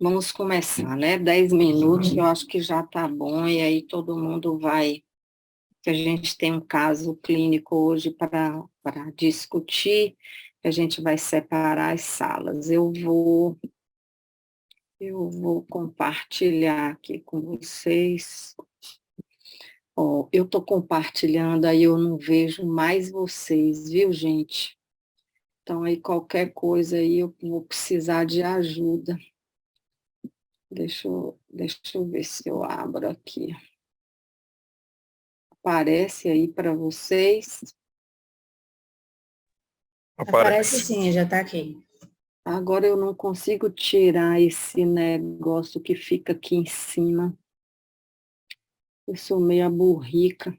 Vamos começar, né? 10 minutos, eu acho que já tá bom, e aí todo mundo vai, que a gente tem um caso clínico hoje para discutir, a gente vai separar as salas. Eu vou compartilhar aqui com vocês. Ó, eu estou compartilhando, aí eu não vejo mais vocês, viu, gente? Então, aí qualquer coisa aí eu vou precisar de ajuda. Deixa eu ver se eu abro aqui. Aparece aí para vocês. Aparece Aparece. sim, já está aqui. Agora eu não consigo tirar esse negócio que fica aqui em cima. Eu sou meio burrica.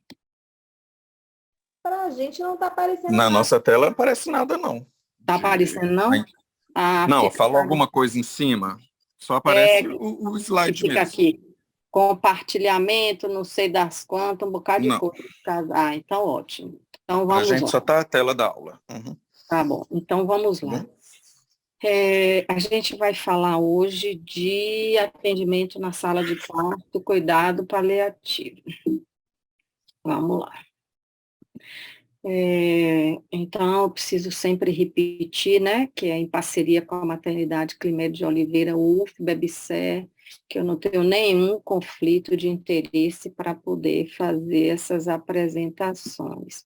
Para a gente não está aparecendo Na nada. nossa tela não aparece nada, não. Tá aparecendo, não? Ah, Não, fica falou alguma coisa em cima, só é, aparece o que slide fica mesmo. aqui. Compartilhamento, não sei das quantas, um bocado de Não, coisa. Ah, então ótimo. Então para a vamos gente lá. só tá a tela da aula. Uhum. Tá bom, então vamos Tá lá. bom? A gente vai falar hoje de atendimento na sala de parto, cuidado paliativo. Vamos lá. Então, eu preciso sempre repetir, né, que é em parceria com a Maternidade Climério de Oliveira, UF, Bebicé, que eu não tenho nenhum conflito de interesse para poder fazer essas apresentações.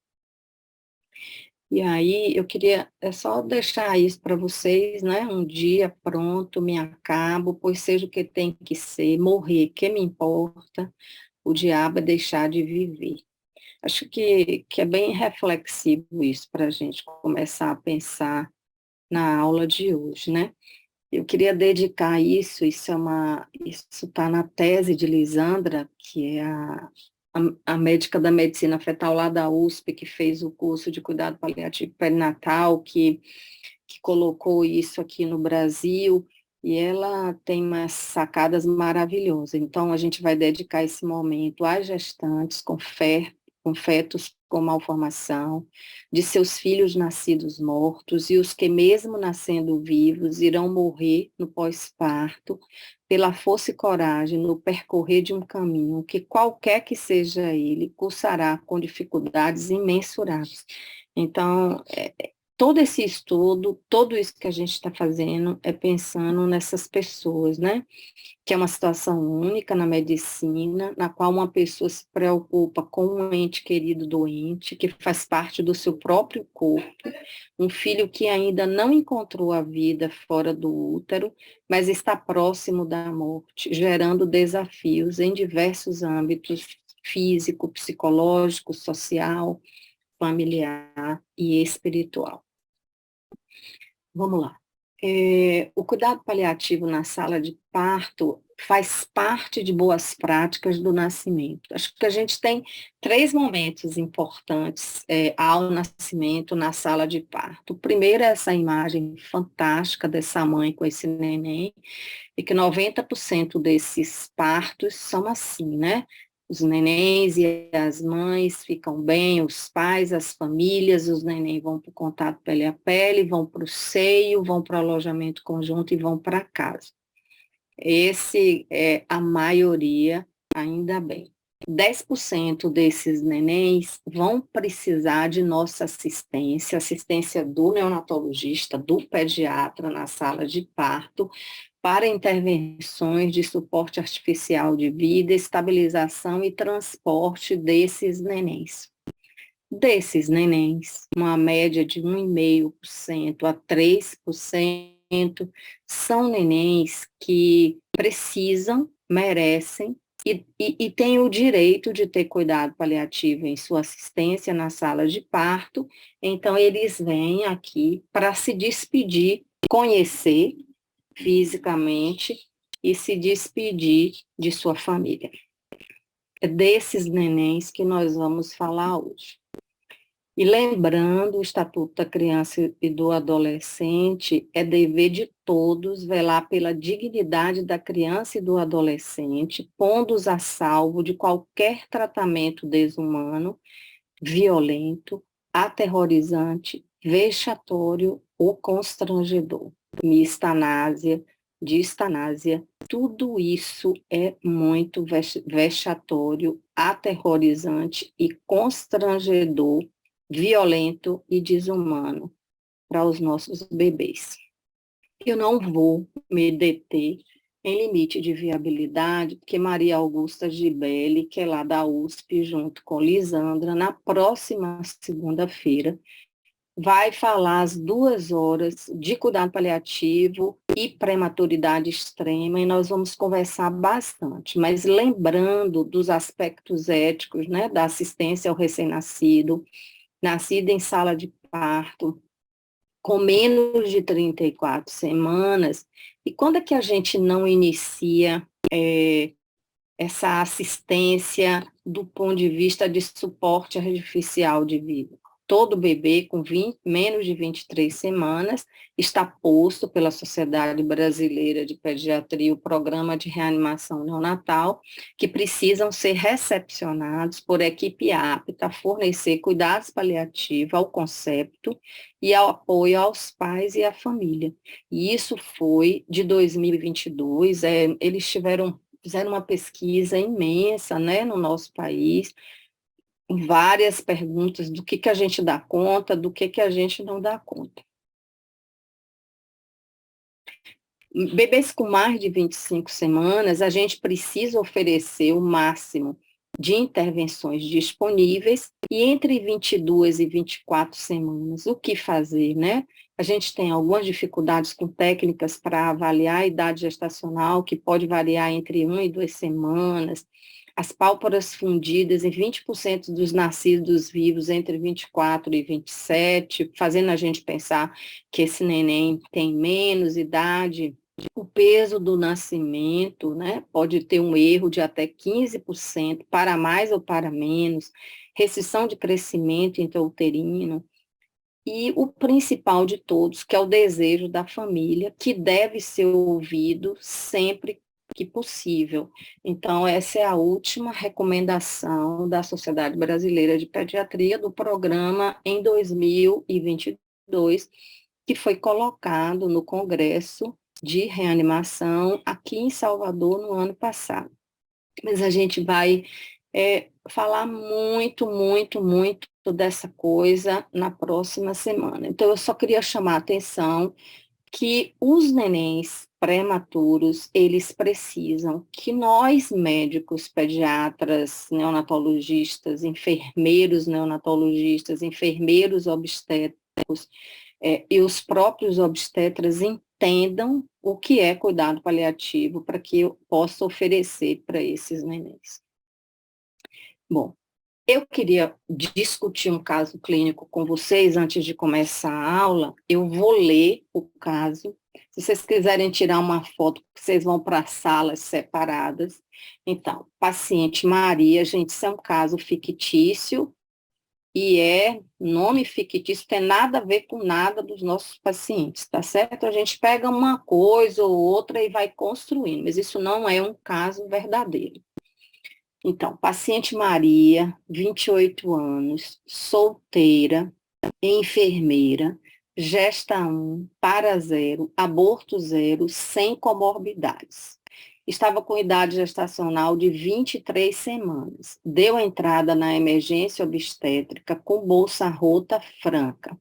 E aí, eu queria só deixar isso para vocês, né, um dia pronto, me acabo, pois seja o que tem que ser, morrer, que me importa, o diabo é deixar de viver. Acho que é bem reflexivo isso para a gente começar a pensar na aula de hoje, né? Eu queria dedicar isso está na tese de Lisandra, que é a médica da medicina fetal lá da USP, que fez o curso de cuidado paliativo perinatal, que colocou isso aqui no Brasil, e ela tem umas sacadas maravilhosas. Então, a gente vai dedicar esse momento às gestantes com fetos com malformação, de seus filhos nascidos mortos, e os que, mesmo nascendo vivos, irão morrer no pós-parto, pela força e coragem no percorrer de um caminho que, qualquer que seja ele, cursará com dificuldades imensuráveis. Então, todo esse estudo, tudo isso que a gente está fazendo é pensando nessas pessoas, né? Que é uma situação única na medicina, na qual uma pessoa se preocupa com um ente querido doente, que faz parte do seu próprio corpo, um filho que ainda não encontrou a vida fora do útero, mas está próximo da morte, gerando desafios em diversos âmbitos, físico, psicológico, social, familiar e espiritual. Vamos lá. O cuidado paliativo na sala de parto faz parte de boas práticas do nascimento. Acho que a gente tem 3 momentos importantes ao nascimento na sala de parto. O primeiro é essa imagem fantástica dessa mãe com esse neném, e que 90% desses partos são assim, né? Os nenéns e as mães ficam bem, os pais, as famílias, os nenéns vão para o contato pele a pele, vão para o seio, vão para o alojamento conjunto e vão para casa. Esse é a maioria, ainda bem. 10% desses nenéns vão precisar de nossa assistência, assistência do neonatologista, do pediatra na sala de parto, para intervenções de suporte artificial de vida, estabilização e transporte desses nenéns. Desses nenéns, uma média de 1,5% a 3% são nenéns que precisam, merecem e têm o direito de ter cuidado paliativo em sua assistência na sala de parto. Então, eles vêm aqui para se despedir, conhecer fisicamente e se despedir de sua família. É desses nenéns que nós vamos falar hoje. E lembrando, o Estatuto da Criança e do Adolescente é dever de todos velar pela dignidade da criança e do adolescente, pondo-os a salvo de qualquer tratamento desumano, violento, aterrorizante, vexatório ou constrangedor. Mistanásia, de eutanásia. Tudo isso é muito vexatório, aterrorizante e constrangedor, violento e desumano para os nossos bebês. Eu não vou me deter em limite de viabilidade, porque Maria Augusta Gibelli, que é lá da USP, junto com Lisandra, na próxima segunda-feira, vai falar às 2 horas de cuidado paliativo e prematuridade extrema, e nós vamos conversar bastante, mas lembrando dos aspectos éticos, né, da assistência ao recém-nascido, nascido em sala de parto, com menos de 34 semanas, e quando é que a gente não inicia essa assistência do ponto de vista de suporte artificial de vida? Todo bebê com menos de 23 semanas está posto pela Sociedade Brasileira de Pediatria o programa de reanimação neonatal, que precisam ser recepcionados por equipe apta a fornecer cuidados paliativos ao concepto e ao apoio aos pais e à família. E isso foi de 2022, eles fizeram uma pesquisa imensa, né, no nosso país, várias perguntas do que a gente dá conta, do que a gente não dá conta. Bebês com mais de 25 semanas, a gente precisa oferecer o máximo de intervenções disponíveis, e entre 22 e 24 semanas, o que fazer, né? A gente tem algumas dificuldades com técnicas para avaliar a idade gestacional, que pode variar entre 1 e 2 semanas, as pálpebras fundidas em 20% dos nascidos vivos entre 24 e 27, fazendo a gente pensar que esse neném tem menos idade. O peso do nascimento, né, pode ter um erro de até 15%, para mais ou para menos, restrição de crescimento intrauterino, e o principal de todos, que é o desejo da família, que deve ser ouvido sempre que possível. Então, essa é a última recomendação da Sociedade Brasileira de Pediatria do programa em 2022, que foi colocado no Congresso de Reanimação aqui em Salvador no ano passado. Mas a gente vai falar muito dessa coisa na próxima semana. Então, eu só queria chamar a atenção que os nenéns prematuros, eles precisam que nós, médicos, pediatras, neonatologistas, enfermeiros neonatologistas, enfermeiros obstétricos, e os próprios obstetras entendam o que é cuidado paliativo para que eu possa oferecer para esses nenéns. Bom, eu queria discutir um caso clínico com vocês antes de começar a aula. Eu vou ler o caso. Se vocês quiserem tirar uma foto, vocês vão para salas separadas. Então, paciente Maria, gente, isso é um caso fictício e nome fictício, tem nada a ver com nada dos nossos pacientes, tá certo? A gente pega uma coisa ou outra e vai construindo, mas isso não é um caso verdadeiro. Então, paciente Maria, 28 anos, solteira, enfermeira, gesta 1, para 0, aborto 0, sem comorbidades. Estava com idade gestacional de 23 semanas. Deu entrada na emergência obstétrica com bolsa rota franca.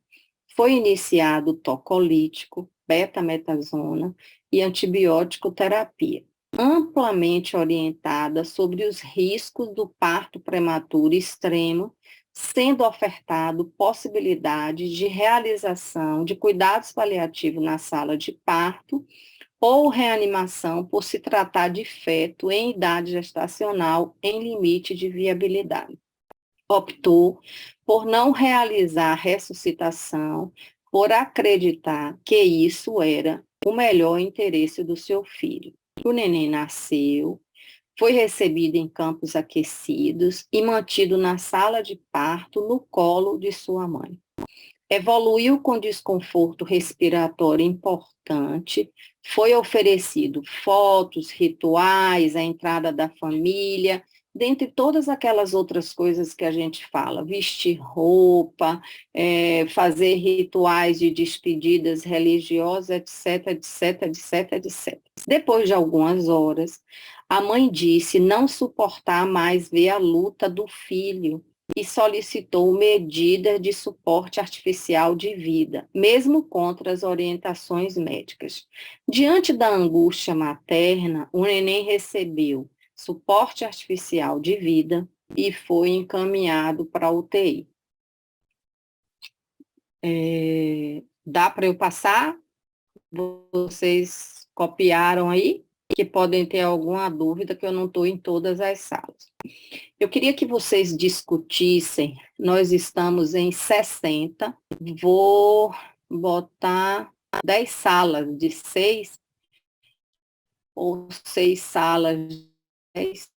Foi iniciado tocolítico, betametasona e antibiótico terapia, amplamente orientada sobre os riscos do parto prematuro extremo, sendo ofertado possibilidade de realização de cuidados paliativos na sala de parto ou reanimação por se tratar de feto em idade gestacional em limite de viabilidade. Optou por não realizar ressuscitação, por acreditar que isso era o melhor interesse do seu filho. O neném nasceu, foi recebido em campos aquecidos e mantido na sala de parto no colo de sua mãe. Evoluiu com desconforto respiratório importante, foi oferecido fotos, rituais, a entrada da família, dentre todas aquelas outras coisas que a gente fala, vestir roupa, fazer rituais de despedidas religiosas, etc. Depois de algumas horas, a mãe disse não suportar mais ver a luta do filho e solicitou medidas de suporte artificial de vida, mesmo contra as orientações médicas. Diante da angústia materna, o neném recebeu suporte artificial de vida e foi encaminhado para a UTI. Dá para eu passar? Vocês copiaram aí? Que podem ter alguma dúvida, que eu não estou em todas as salas. Eu queria que vocês discutissem, nós estamos em 60, vou botar 10 salas de 6, ou 6 salas de 10.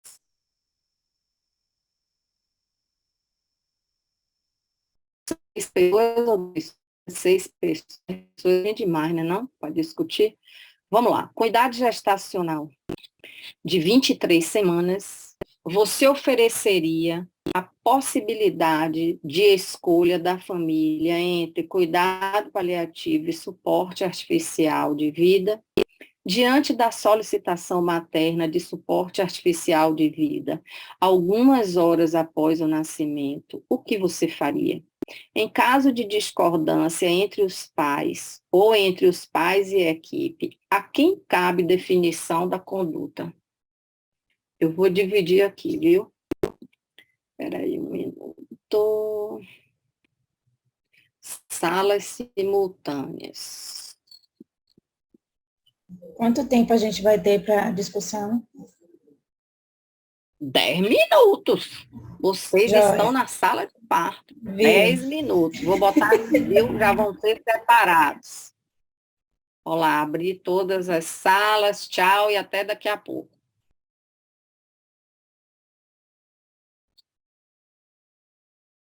6 pessoas ou 6 pessoas é demais, né? Não? Pode discutir. Vamos lá. Com idade gestacional de 23 semanas, você ofereceria a possibilidade de escolha da família entre cuidado paliativo e suporte artificial de vida, diante da solicitação materna de suporte artificial de vida, algumas horas após o nascimento, o que você faria? Em caso de discordância entre os pais ou entre os pais e a equipe, a quem cabe definição da conduta? Eu vou dividir aqui, viu? Espera aí um minuto. Salas simultâneas. Quanto tempo a gente vai ter para discussão? 10 minutos. Vocês estão na sala de parto. 10 minutos. Vou botar no vídeo, já vão ser preparados. Olá, abrir todas as salas. Tchau e até daqui a pouco.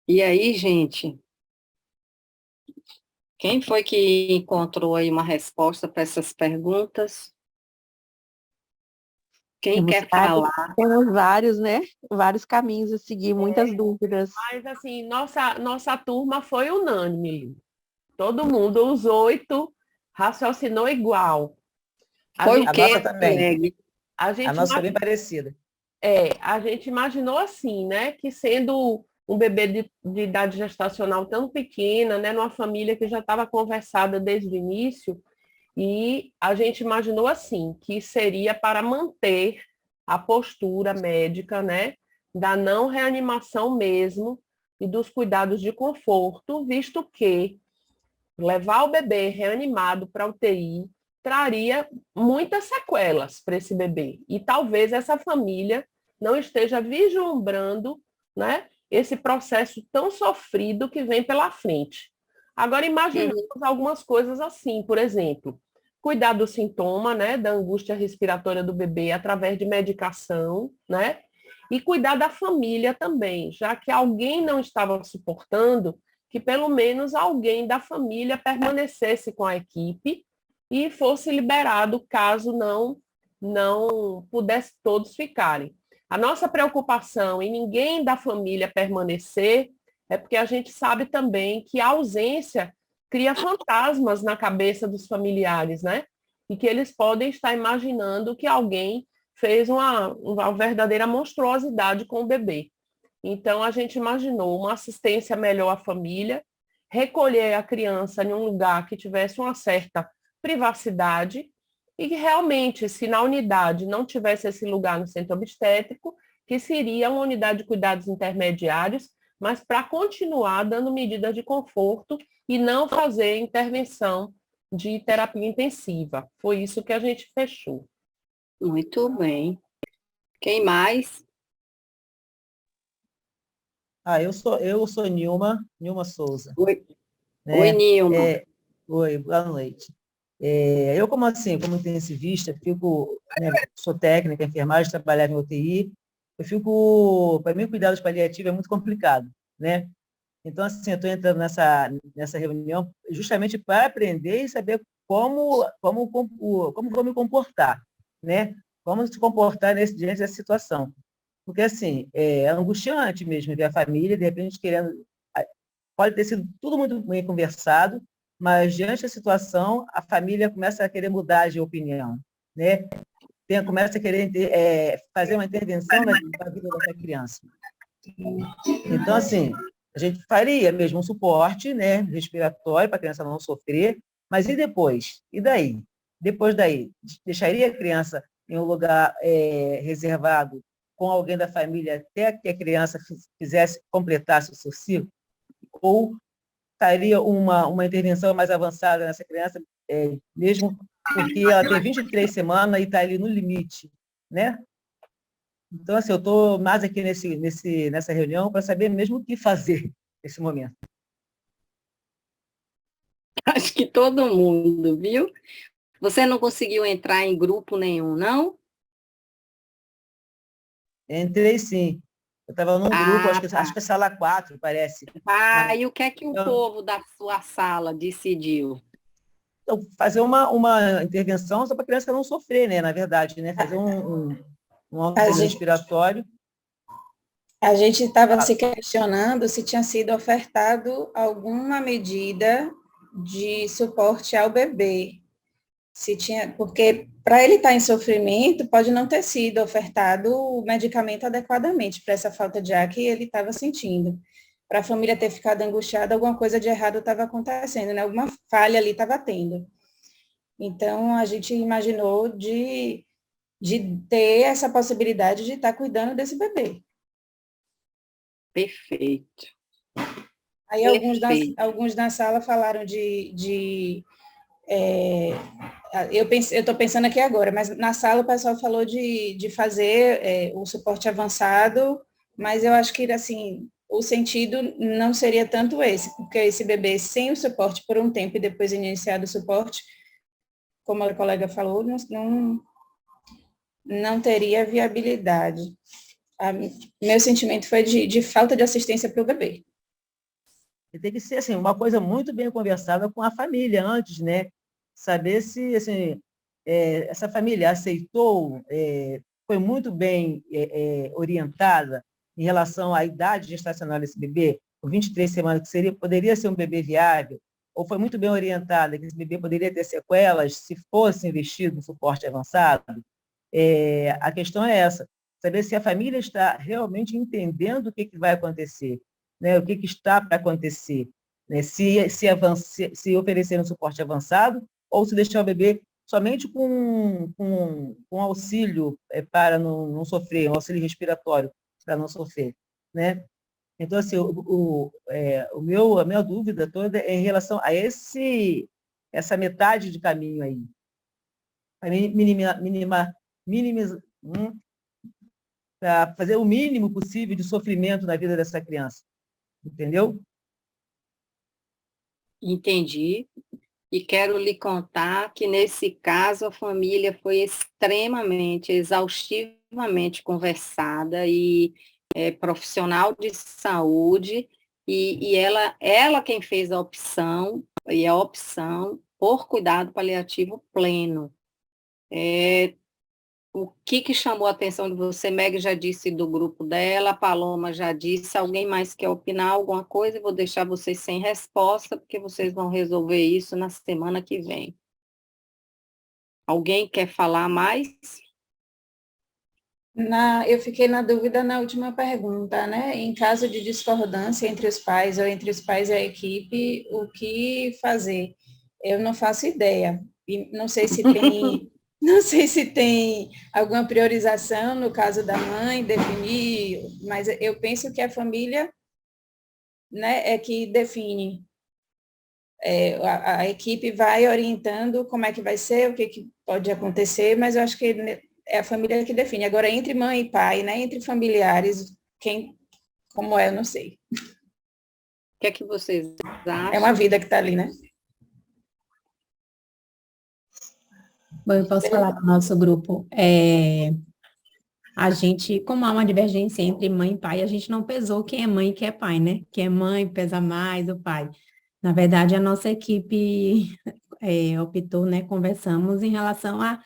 E aí, gente? Quem foi que encontrou aí uma resposta para essas perguntas? Quem quer falar? Temos vários, né? Vários caminhos a seguir, muitas dúvidas. Mas, assim, nossa turma foi unânime. Todo mundo, os 8, raciocinou igual. Foi o quê? A nossa também. A nossa foi bem parecida. A gente imaginou assim, né? Que sendo um bebê de idade gestacional tão pequena, né? Numa família que já estava conversada desde o início, e a gente imaginou assim, que seria para manter a postura médica, né, da não reanimação mesmo e dos cuidados de conforto, visto que levar o bebê reanimado para a UTI traria muitas sequelas para esse bebê. E talvez essa família não esteja vislumbrando, né, esse processo tão sofrido que vem pela frente. Agora, imaginemos algumas coisas assim, por exemplo, cuidar do sintoma, né, da angústia respiratória do bebê através de medicação, né, e cuidar da família também, já que alguém não estava suportando, que pelo menos alguém da família permanecesse com a equipe e fosse liberado caso não pudesse todos ficarem. A nossa preocupação em ninguém da família permanecer é porque a gente sabe também que a ausência cria fantasmas na cabeça dos familiares, né? E que eles podem estar imaginando que alguém fez uma verdadeira monstruosidade com o bebê. Então, a gente imaginou uma assistência melhor à família, recolher a criança em um lugar que tivesse uma certa privacidade e que realmente, se na unidade não tivesse esse lugar no centro obstétrico, que seria uma unidade de cuidados intermediários, mas para continuar dando medidas de conforto e não fazer intervenção de terapia intensiva. Foi isso que a gente fechou. Muito bem. Quem mais? Eu sou Nilma Souza. Oi, né? Oi Nilma. Oi, boa noite. Eu, como intensivista, sou técnica, enfermagem, trabalhava em UTI, para mim, cuidados paliativos é muito complicado, né? Então, assim, eu estou entrando nessa reunião justamente para aprender e saber como vou me comportar, né? Como se comportar diante dessa situação. Porque, assim, é angustiante mesmo ver a família, de repente, pode ter sido tudo muito bem conversado, mas diante da situação, a família começa a querer mudar de opinião, né, começa a querer fazer uma intervenção na vida dessa criança. Então, assim, a gente faria mesmo um suporte, né, respiratório para a criança não sofrer, mas e depois? E daí? Depois daí, deixaria a criança em um lugar reservado com alguém da família até que a criança completasse o seu ciclo? Ou estaria uma intervenção mais avançada nessa criança, mesmo porque ela tem 23 semanas e está ali no limite, né? Então, assim, eu estou mais aqui nessa reunião para saber mesmo o que fazer nesse momento. Acho que todo mundo, viu? Você não conseguiu entrar em grupo nenhum, não? Entrei, sim. Eu estava num grupo, acho que é sala 4, parece. E o que é que o povo da sua sala decidiu? Então, fazer uma intervenção só para a criança não sofrer, né? Na verdade, né? Fazer um auxílio respiratório. A gente estava se questionando se tinha sido ofertado alguma medida de suporte ao bebê. Porque para ele estar em sofrimento, pode não ter sido ofertado o medicamento adequadamente para essa falta de ar que ele estava sentindo. Para a família ter ficado angustiada, alguma coisa de errado estava acontecendo, né? Alguma falha ali estava tendo. Então, a gente imaginou de ter essa possibilidade de estar cuidando desse bebê. Perfeito. Aí alguns na sala falaram eu estou pensando aqui agora, mas na sala o pessoal falou de fazer o suporte avançado, mas eu acho que, assim, o sentido não seria tanto esse, porque esse bebê sem o suporte por um tempo e depois iniciado o suporte, como a colega falou, não teria viabilidade. Meu sentimento foi de falta de assistência para o bebê. Tem que ser, assim, uma coisa muito bem conversada com a família antes, né? Saber se, assim, essa família aceitou, foi muito bem orientada em relação à idade gestacional desse bebê, com 23 semanas, que poderia ser um bebê viável, ou foi muito bem orientada que esse bebê poderia ter sequelas se fosse investido no suporte avançado. A questão é essa, saber se a família está realmente entendendo o que vai acontecer, né? O que está para acontecer, né? Se oferecer um suporte avançado ou se deixar o bebê somente com auxílio para não sofrer, um auxílio respiratório para não sofrer, né? Então, assim, a minha dúvida toda é em relação a essa metade de caminho aí. Para fazer o mínimo possível de sofrimento na vida dessa criança. Entendeu? Entendi. E quero lhe contar que, nesse caso, a família foi extremamente, exaustivamente conversada e profissional de saúde, e ela quem fez a opção por cuidado paliativo pleno. O que chamou a atenção de você? Meg já disse do grupo dela, a Paloma já disse. Alguém mais quer opinar alguma coisa? Eu vou deixar vocês sem resposta, porque vocês vão resolver isso na semana que vem. Alguém quer falar mais? Eu fiquei na dúvida na última pergunta, né? Em caso de discordância entre os pais ou entre os pais e a equipe, o que fazer? Eu não faço ideia. E não sei se tem... Não sei se tem alguma priorização no caso da mãe, definir, mas eu penso que a família, né, é que define. A equipe vai orientando como é que vai ser, o que pode acontecer, mas eu acho que é a família que define. Agora, entre mãe e pai, né, entre familiares, como eu não sei. O que é que vocês acham? É uma vida que está ali, né? Bom, eu posso falar do nosso grupo. A gente, como há uma divergência entre mãe e pai, a gente não pesou quem é mãe e quem é pai, né? Quem é mãe pesa mais o pai. Na verdade, a nossa equipe optou, né? Conversamos em relação a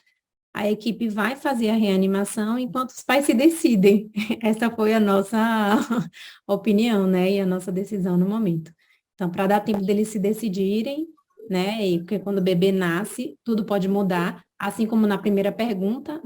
equipe vai fazer a reanimação enquanto os pais se decidem. Essa foi a nossa opinião, né? E a nossa decisão no momento. Então, para dar tempo deles se decidirem, né? E porque quando o bebê nasce, tudo pode mudar. assim como na primeira pergunta,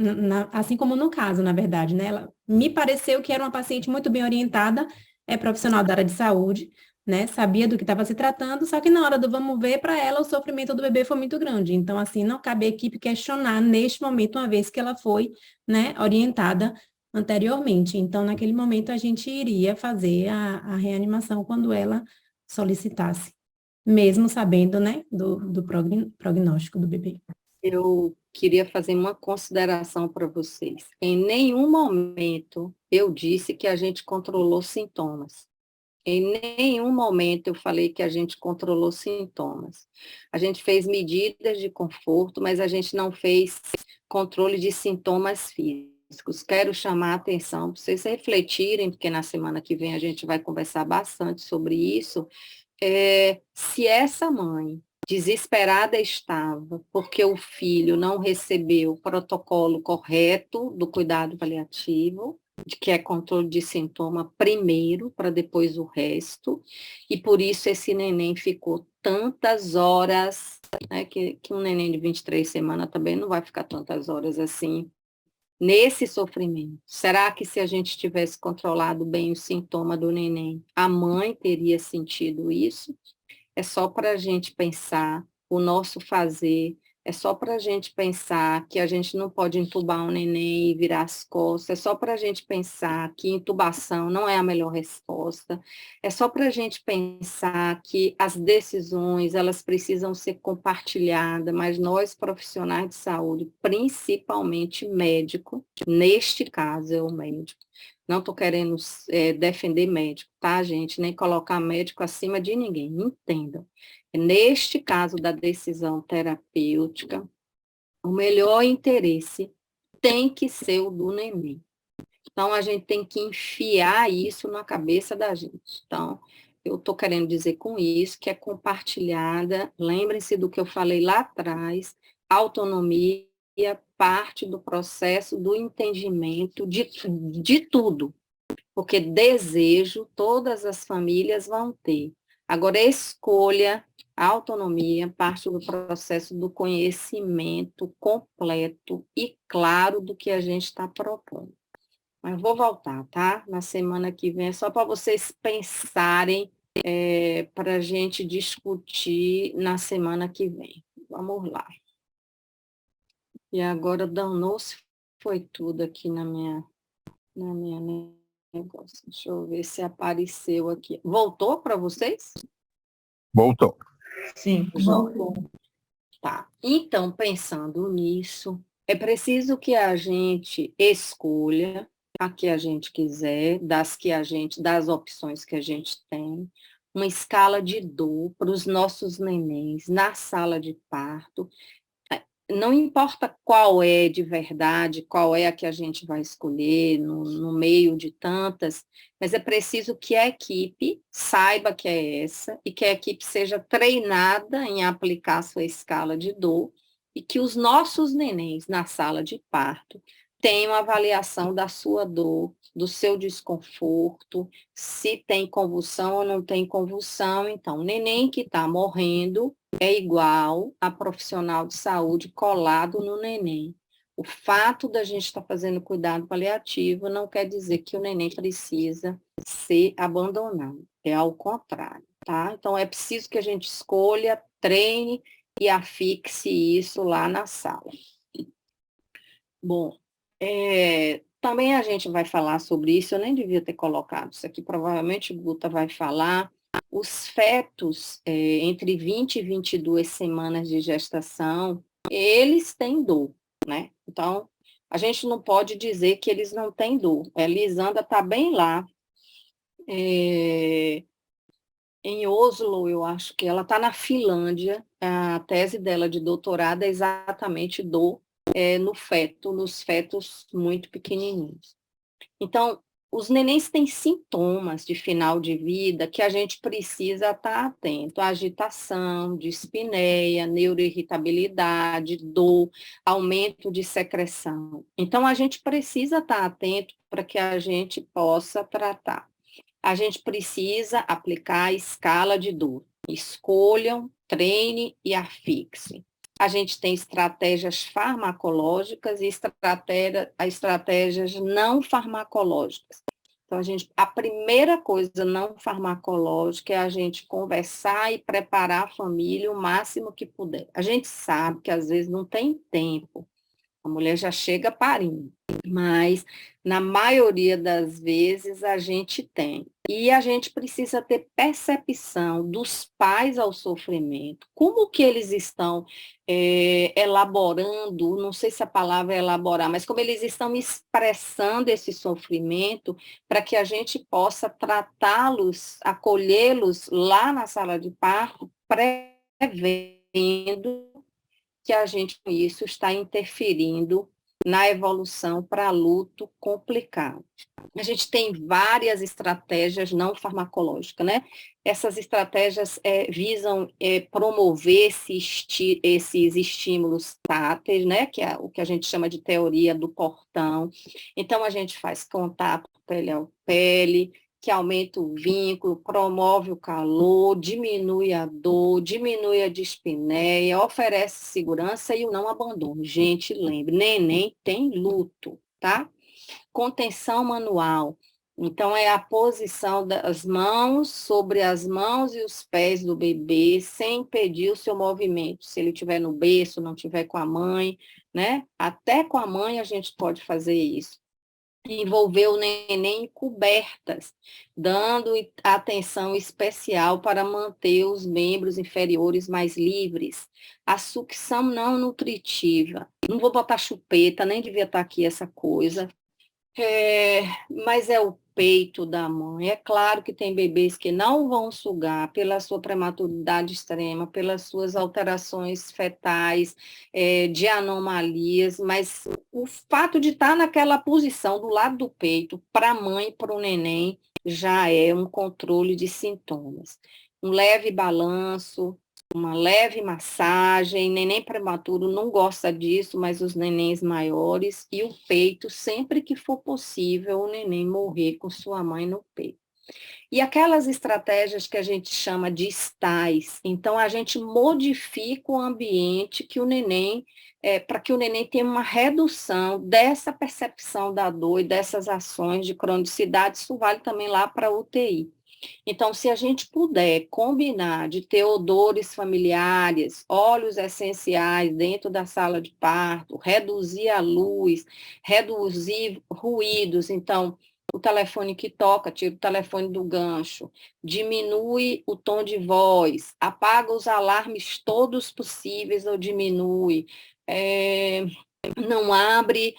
assim como no caso, na verdade, né? Ela me pareceu que era uma paciente muito bem orientada, é profissional da área de saúde, né? Sabia do que estava se tratando, só que na hora do vamos ver, para ela, o sofrimento do bebê foi muito grande. Então, assim, não cabe a equipe questionar neste momento, uma vez que ela foi, né, orientada anteriormente. Então, naquele momento, a gente iria fazer a reanimação quando ela solicitasse, mesmo sabendo, né, do prognóstico do bebê. Eu queria fazer uma consideração para vocês. Em nenhum momento eu disse que a gente controlou sintomas. Em nenhum momento eu falei que a gente controlou sintomas. A gente fez medidas de conforto, mas a gente não fez controle de sintomas físicos. Quero chamar a atenção para vocês refletirem, porque na semana que vem a gente vai conversar bastante sobre isso. Se essa mãe desesperada estava porque o filho não recebeu o protocolo correto do cuidado paliativo, de que é controle de sintoma primeiro, para depois o resto, e por isso esse neném ficou tantas horas, né, que um neném de 23 semanas também não vai ficar tantas horas assim, nesse sofrimento. Será que se a gente tivesse controlado bem o sintoma do neném, a mãe teria sentido isso? É só para a gente pensar o nosso fazer, é só para a gente pensar que a gente não pode entubar um neném e virar as costas, é só para a gente pensar que intubação não é a melhor resposta, é só para a gente pensar que as decisões, elas precisam ser compartilhadas, mas nós, profissionais de saúde, principalmente médico, neste caso é o médico, não estou querendo defender médico, tá, gente? Nem colocar médico acima de ninguém, entendam. Neste caso da decisão terapêutica, o melhor interesse tem que ser o do neném. Então, a gente tem que enfiar isso na cabeça da gente. Então, eu estou querendo dizer com isso que é compartilhada, lembrem-se do que eu falei lá atrás, autonomia parte do processo do entendimento de tudo, porque desejo todas as famílias vão ter. Agora, escolha, autonomia, parte do processo do conhecimento completo e claro do que a gente está propondo. Mas vou voltar, tá? Na semana que vem, é só para vocês pensarem, para a gente discutir na semana que vem. Vamos lá. E agora danou-se, foi tudo aqui na minha negócio. Deixa eu ver se apareceu aqui. Voltou para vocês? Voltou. Sim. Voltou. Tá. Então, pensando nisso, é preciso que a gente escolha a que a gente quiser, das opções que a gente tem, uma escala de dor para os nossos nenéns na sala de parto. Não importa qual é de verdade, qual é a que a gente vai escolher no meio de tantas, mas é preciso que a equipe saiba que é essa e que a equipe seja treinada em aplicar a sua escala de dor e que os nossos nenéns na sala de parto tenham avaliação da sua dor, do seu desconforto, se tem convulsão ou não tem convulsão. Então, o neném que está morrendo é igual a profissional de saúde colado no neném. O fato da gente estar fazendo cuidado paliativo não quer dizer que o neném precisa ser abandonado, é ao contrário, tá? Então, é preciso que a gente escolha, treine e afixe isso lá na sala. Bom, também a gente vai falar sobre isso, eu nem devia ter colocado isso aqui, provavelmente o Guta vai falar. Os fetos, entre 20 e 22 semanas de gestação, eles têm dor, né? Então, a gente não pode dizer que eles não têm dor. A Lisandra está bem lá, em Oslo, eu acho que ela está na Finlândia, a tese dela de doutorado é exatamente dor nos fetos muito pequenininhos. Então, os nenéns têm sintomas de final de vida que a gente precisa estar atento. Agitação, dispneia, neuroirritabilidade, dor, aumento de secreção. Então, a gente precisa estar atento para que a gente possa tratar. A gente precisa aplicar a escala de dor. Escolham, treine e afixe. A gente tem estratégias farmacológicas e estratégias não farmacológicas. Então, a primeira coisa não farmacológica é a gente conversar e preparar a família o máximo que puder. A gente sabe que às vezes não tem tempo, a mulher já chega parindo, mas na maioria das vezes a gente tem. E a gente precisa ter percepção dos pais ao sofrimento, como que eles estão elaborando, não sei se a palavra é elaborar, mas como eles estão expressando esse sofrimento para que a gente possa tratá-los, acolhê-los lá na sala de parto, prevendo que a gente, com isso, está interferindo na evolução para luto complicado. A gente tem várias estratégias não farmacológicas, né? Essas estratégias visam promover esses estímulos táteis, né? Que é o que a gente chama de teoria do portão. Então, a gente faz contato pele a pele, que aumenta o vínculo, promove o calor, diminui a dor, diminui a dispneia, oferece segurança e o não abandono. Gente, lembre, neném tem luto, tá? Contenção manual. Então, é a posição das mãos sobre as mãos e os pés do bebê, sem impedir o seu movimento. Se ele estiver no berço, não estiver com a mãe, né? Até com a mãe a gente pode fazer isso. Envolver o neném em cobertas, dando atenção especial para manter os membros inferiores mais livres. A sucção não nutritiva. Não vou botar chupeta, nem devia estar aqui essa coisa. Mas é o peito da mãe. É claro que tem bebês que não vão sugar pela sua prematuridade extrema, pelas suas alterações fetais, de anomalias, mas o fato de estar naquela posição do lado do peito, para a mãe e para o neném, já é um controle de sintomas. Um leve balanço, uma leve massagem, neném prematuro não gosta disso, mas os nenéns maiores, e o peito, sempre que for possível, o neném morrer com sua mãe no peito. E aquelas estratégias que a gente chama de estais, então a gente modifica o ambiente que o neném, para que o neném tenha uma redução dessa percepção da dor e dessas ações de cronicidade, isso vale também lá para a UTI. Então, se a gente puder combinar de ter odores familiares, óleos essenciais dentro da sala de parto, reduzir a luz, reduzir ruídos, então, o telefone que toca, tira o telefone do gancho, diminui o tom de voz, apaga os alarmes todos possíveis ou diminui, não abre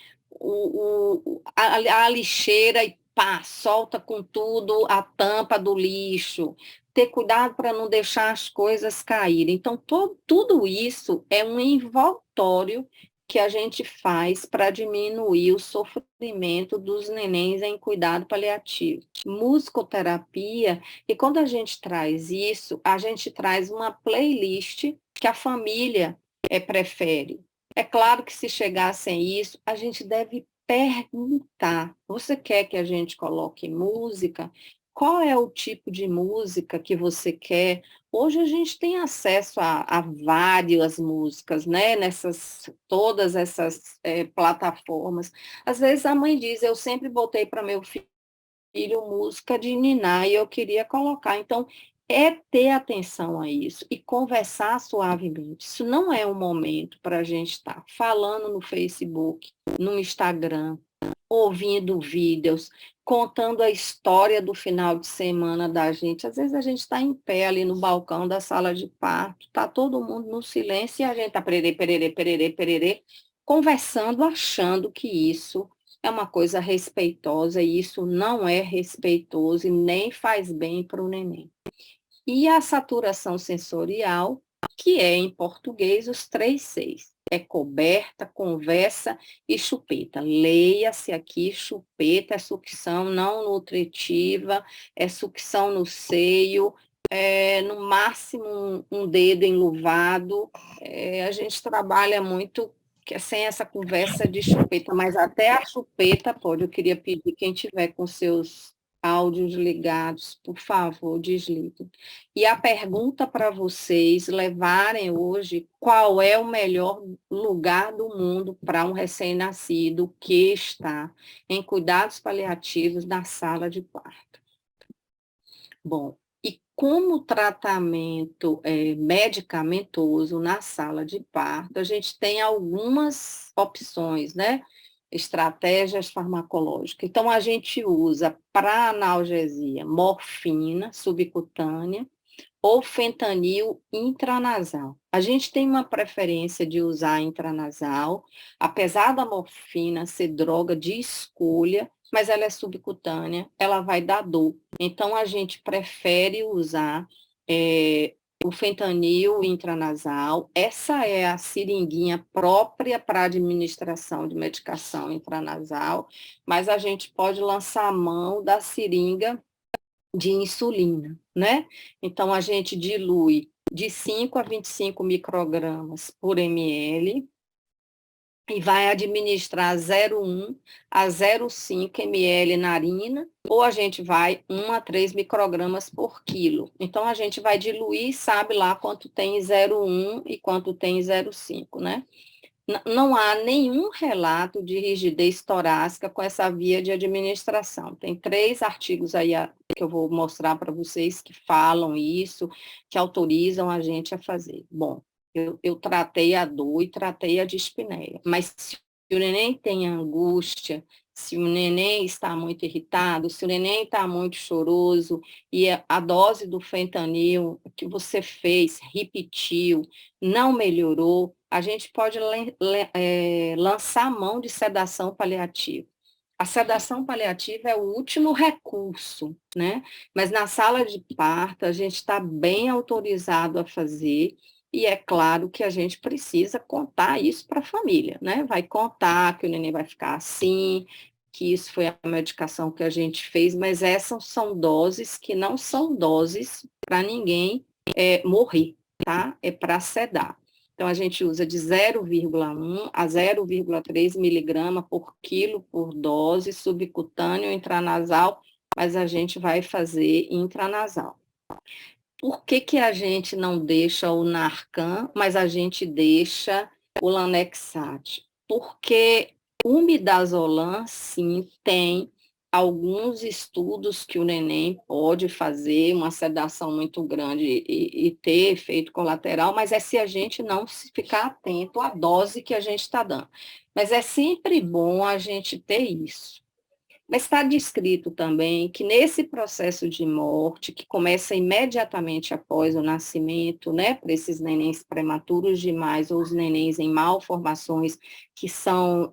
a lixeira e pá, solta com tudo a tampa do lixo, ter cuidado para não deixar as coisas caírem. Então, tudo isso é um envoltório que a gente faz para diminuir o sofrimento dos nenéns em cuidado paliativo. Musicoterapia, e quando a gente traz isso, a gente traz uma playlist que a família prefere. É claro que se chegassem a isso, a gente deve perguntar, você quer que a gente coloque música? Qual é o tipo de música que você quer? Hoje a gente tem acesso a várias músicas, né? Todas essas plataformas. Às vezes a mãe diz, eu sempre botei para meu filho música de niná e eu queria colocar. Então, ter atenção a isso e conversar suavemente. Isso não é um momento para a gente estar falando no Facebook, no Instagram, ouvindo vídeos, contando a história do final de semana da gente. Às vezes a gente está em pé ali no balcão da sala de parto, está todo mundo no silêncio e a gente está pererê, pererê, pererê, pererê, conversando, achando que isso é uma coisa respeitosa e isso não é respeitoso e nem faz bem para o neném. E a saturação sensorial, que é em português os 3 Cs. É coberta, conversa e chupeta. Leia-se aqui, chupeta é sucção não nutritiva, é sucção no seio, no máximo um dedo enluvado. A gente trabalha muito sem essa conversa de chupeta, mas até a chupeta pode. Eu queria pedir quem tiver com seus áudios ligados, por favor, desliguem. E a pergunta para vocês levarem hoje, qual é o melhor lugar do mundo para um recém-nascido que está em cuidados paliativos na sala de parto? Bom, e como tratamento medicamentoso na sala de parto, a gente tem algumas opções, né? Estratégias farmacológicas. Então, a gente usa para analgesia morfina subcutânea ou fentanil intranasal. A gente tem uma preferência de usar intranasal, apesar da morfina ser droga de escolha, mas ela é subcutânea, ela vai dar dor. Então, a gente prefere usar o fentanil intranasal. Essa é a seringuinha própria para administração de medicação intranasal, mas a gente pode lançar a mão da seringa de insulina, né? Então, a gente dilui de 5 a 25 microgramas por ml e vai administrar 0,1 a 0,5 ml narina, ou a gente vai 1 a 3 microgramas por quilo. Então, a gente vai diluir e sabe lá quanto tem 0,1 e quanto tem 0,5, né? Não há nenhum relato de rigidez torácica com essa via de administração. Tem 3 artigos aí que eu vou mostrar para vocês que falam isso, que autorizam a gente a fazer. Bom, eu tratei a dor e tratei a dispneia, mas se o neném tem angústia, se o neném está muito irritado, se o neném está muito choroso e a dose do fentanil que você fez, repetiu, não melhorou, a gente pode lançar a mão de sedação paliativa. A sedação paliativa é o último recurso, né? Mas na sala de parto a gente está bem autorizado a fazer, e é claro que a gente precisa contar isso para a família, né? Vai contar que o neném vai ficar assim, que isso foi a medicação que a gente fez, mas essas são doses que não são doses para ninguém morrer, tá? É para sedar. Então, a gente usa de 0,1 a 0,3 miligrama por quilo por dose, subcutâneo, intranasal, mas a gente vai fazer intranasal. Por que a gente não deixa o Narcan, mas a gente deixa o Lanexate? Porque o midazolam, sim, tem alguns estudos que o neném pode fazer uma sedação muito grande e ter efeito colateral, mas é se a gente não ficar atento à dose que a gente está dando. Mas é sempre bom a gente ter isso. Mas está descrito também que nesse processo de morte, que começa imediatamente após o nascimento, né, para esses nenéns prematuros demais, ou os nenéns em malformações que são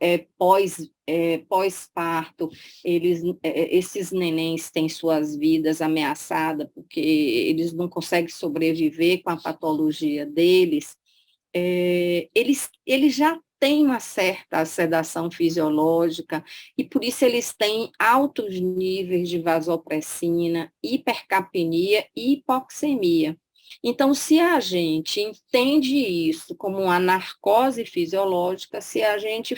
pós-parto, esses nenéns têm suas vidas ameaçadas, porque eles não conseguem sobreviver com a patologia deles, eles já têm uma certa sedação fisiológica e por isso eles têm altos níveis de vasopressina, hipercapnia e hipoxemia. Então, se a gente entende isso como uma narcose fisiológica, se a gente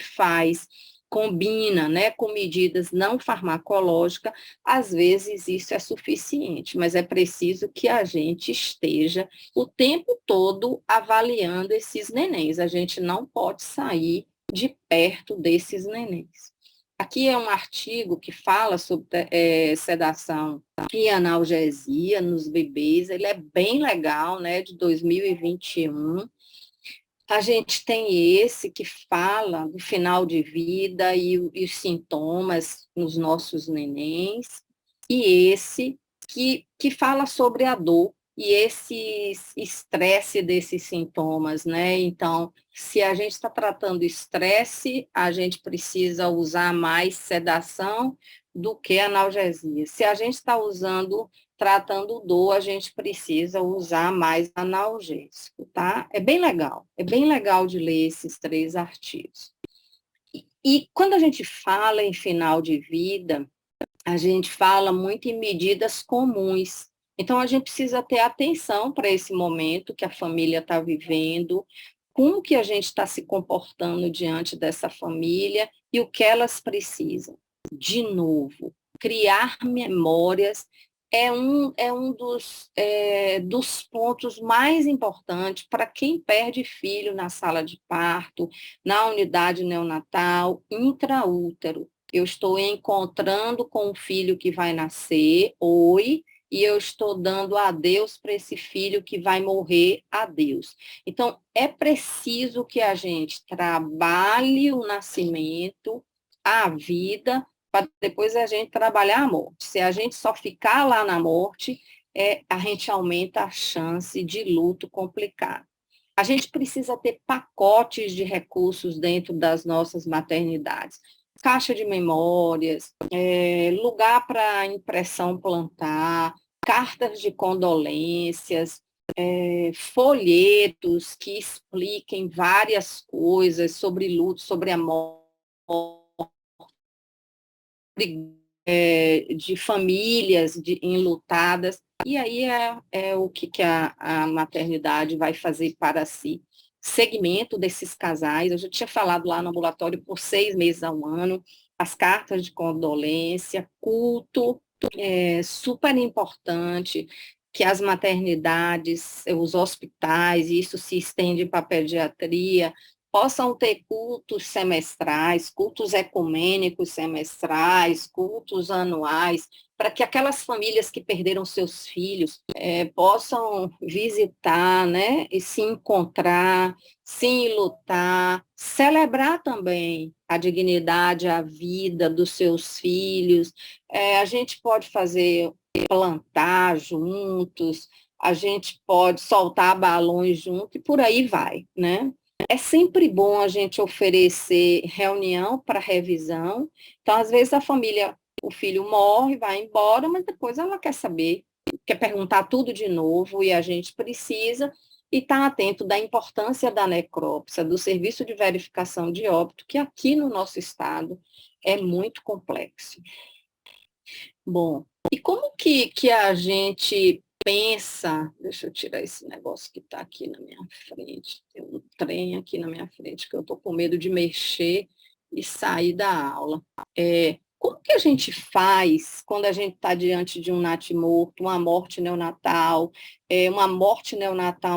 combina, né, com medidas não farmacológicas, às vezes isso é suficiente, mas é preciso que a gente esteja o tempo todo avaliando esses nenéns. A gente não pode sair de perto desses nenéns. Aqui é um artigo que fala sobre sedação e analgesia nos bebês, ele é bem legal, né, de 2021. A gente tem esse que fala do final de vida e os sintomas nos nossos nenéns, e esse que fala sobre a dor e esse estresse desses sintomas, né? Então, se a gente está tratando estresse, a gente precisa usar mais sedação do que analgesia. Se a gente está tratando dor, a gente precisa usar mais analgésico, tá? É bem legal de ler esses 3 artigos. E quando a gente fala em final de vida, a gente fala muito em medidas comuns. Então, a gente precisa ter atenção para esse momento que a família está vivendo, como que a gente está se comportando diante dessa família e o que elas precisam. De novo, criar memórias é um dos pontos mais importantes para quem perde filho na sala de parto, na unidade neonatal, intraútero. Eu estou encontrando com o filho que vai nascer, e eu estou dando adeus para esse filho que vai morrer, adeus. Então, é preciso que a gente trabalhe o nascimento, a vida, para depois a gente trabalhar a morte. Se a gente só ficar lá na morte, a gente aumenta a chance de luto complicado. A gente precisa ter pacotes de recursos dentro das nossas maternidades. Caixa de memórias, lugar para impressão plantar, cartas de condolências, folhetos que expliquem várias coisas sobre luto, sobre a morte, de famílias enlutadas, e aí é o que a maternidade vai fazer para si. Segmento desses casais, eu já tinha falado lá no ambulatório, por 6 meses ao ano, as cartas de condolência, culto, super importante, que as maternidades, os hospitais, e isso se estende para a pediatria, possam ter cultos semestrais, cultos ecumênicos semestrais, cultos anuais, para que aquelas famílias que perderam seus filhos possam visitar, né, e se encontrar, se enlutar, celebrar também a dignidade, a vida dos seus filhos. A gente pode plantar juntos, a gente pode soltar balões juntos, e por aí vai, né? É sempre bom a gente oferecer reunião para revisão. Então, às vezes, o filho morre, vai embora, mas depois ela quer saber, quer perguntar tudo de novo, e a gente precisa estar atento da importância da necrópsia, do serviço de verificação de óbito, que aqui no nosso estado é muito complexo. Bom, e como que a gente pensa, deixa eu tirar esse negócio que está aqui na minha frente, tem um trem aqui na minha frente que eu estou com medo de mexer e sair da aula. Como que a gente faz quando a gente está diante de um natimorto, uma morte neonatal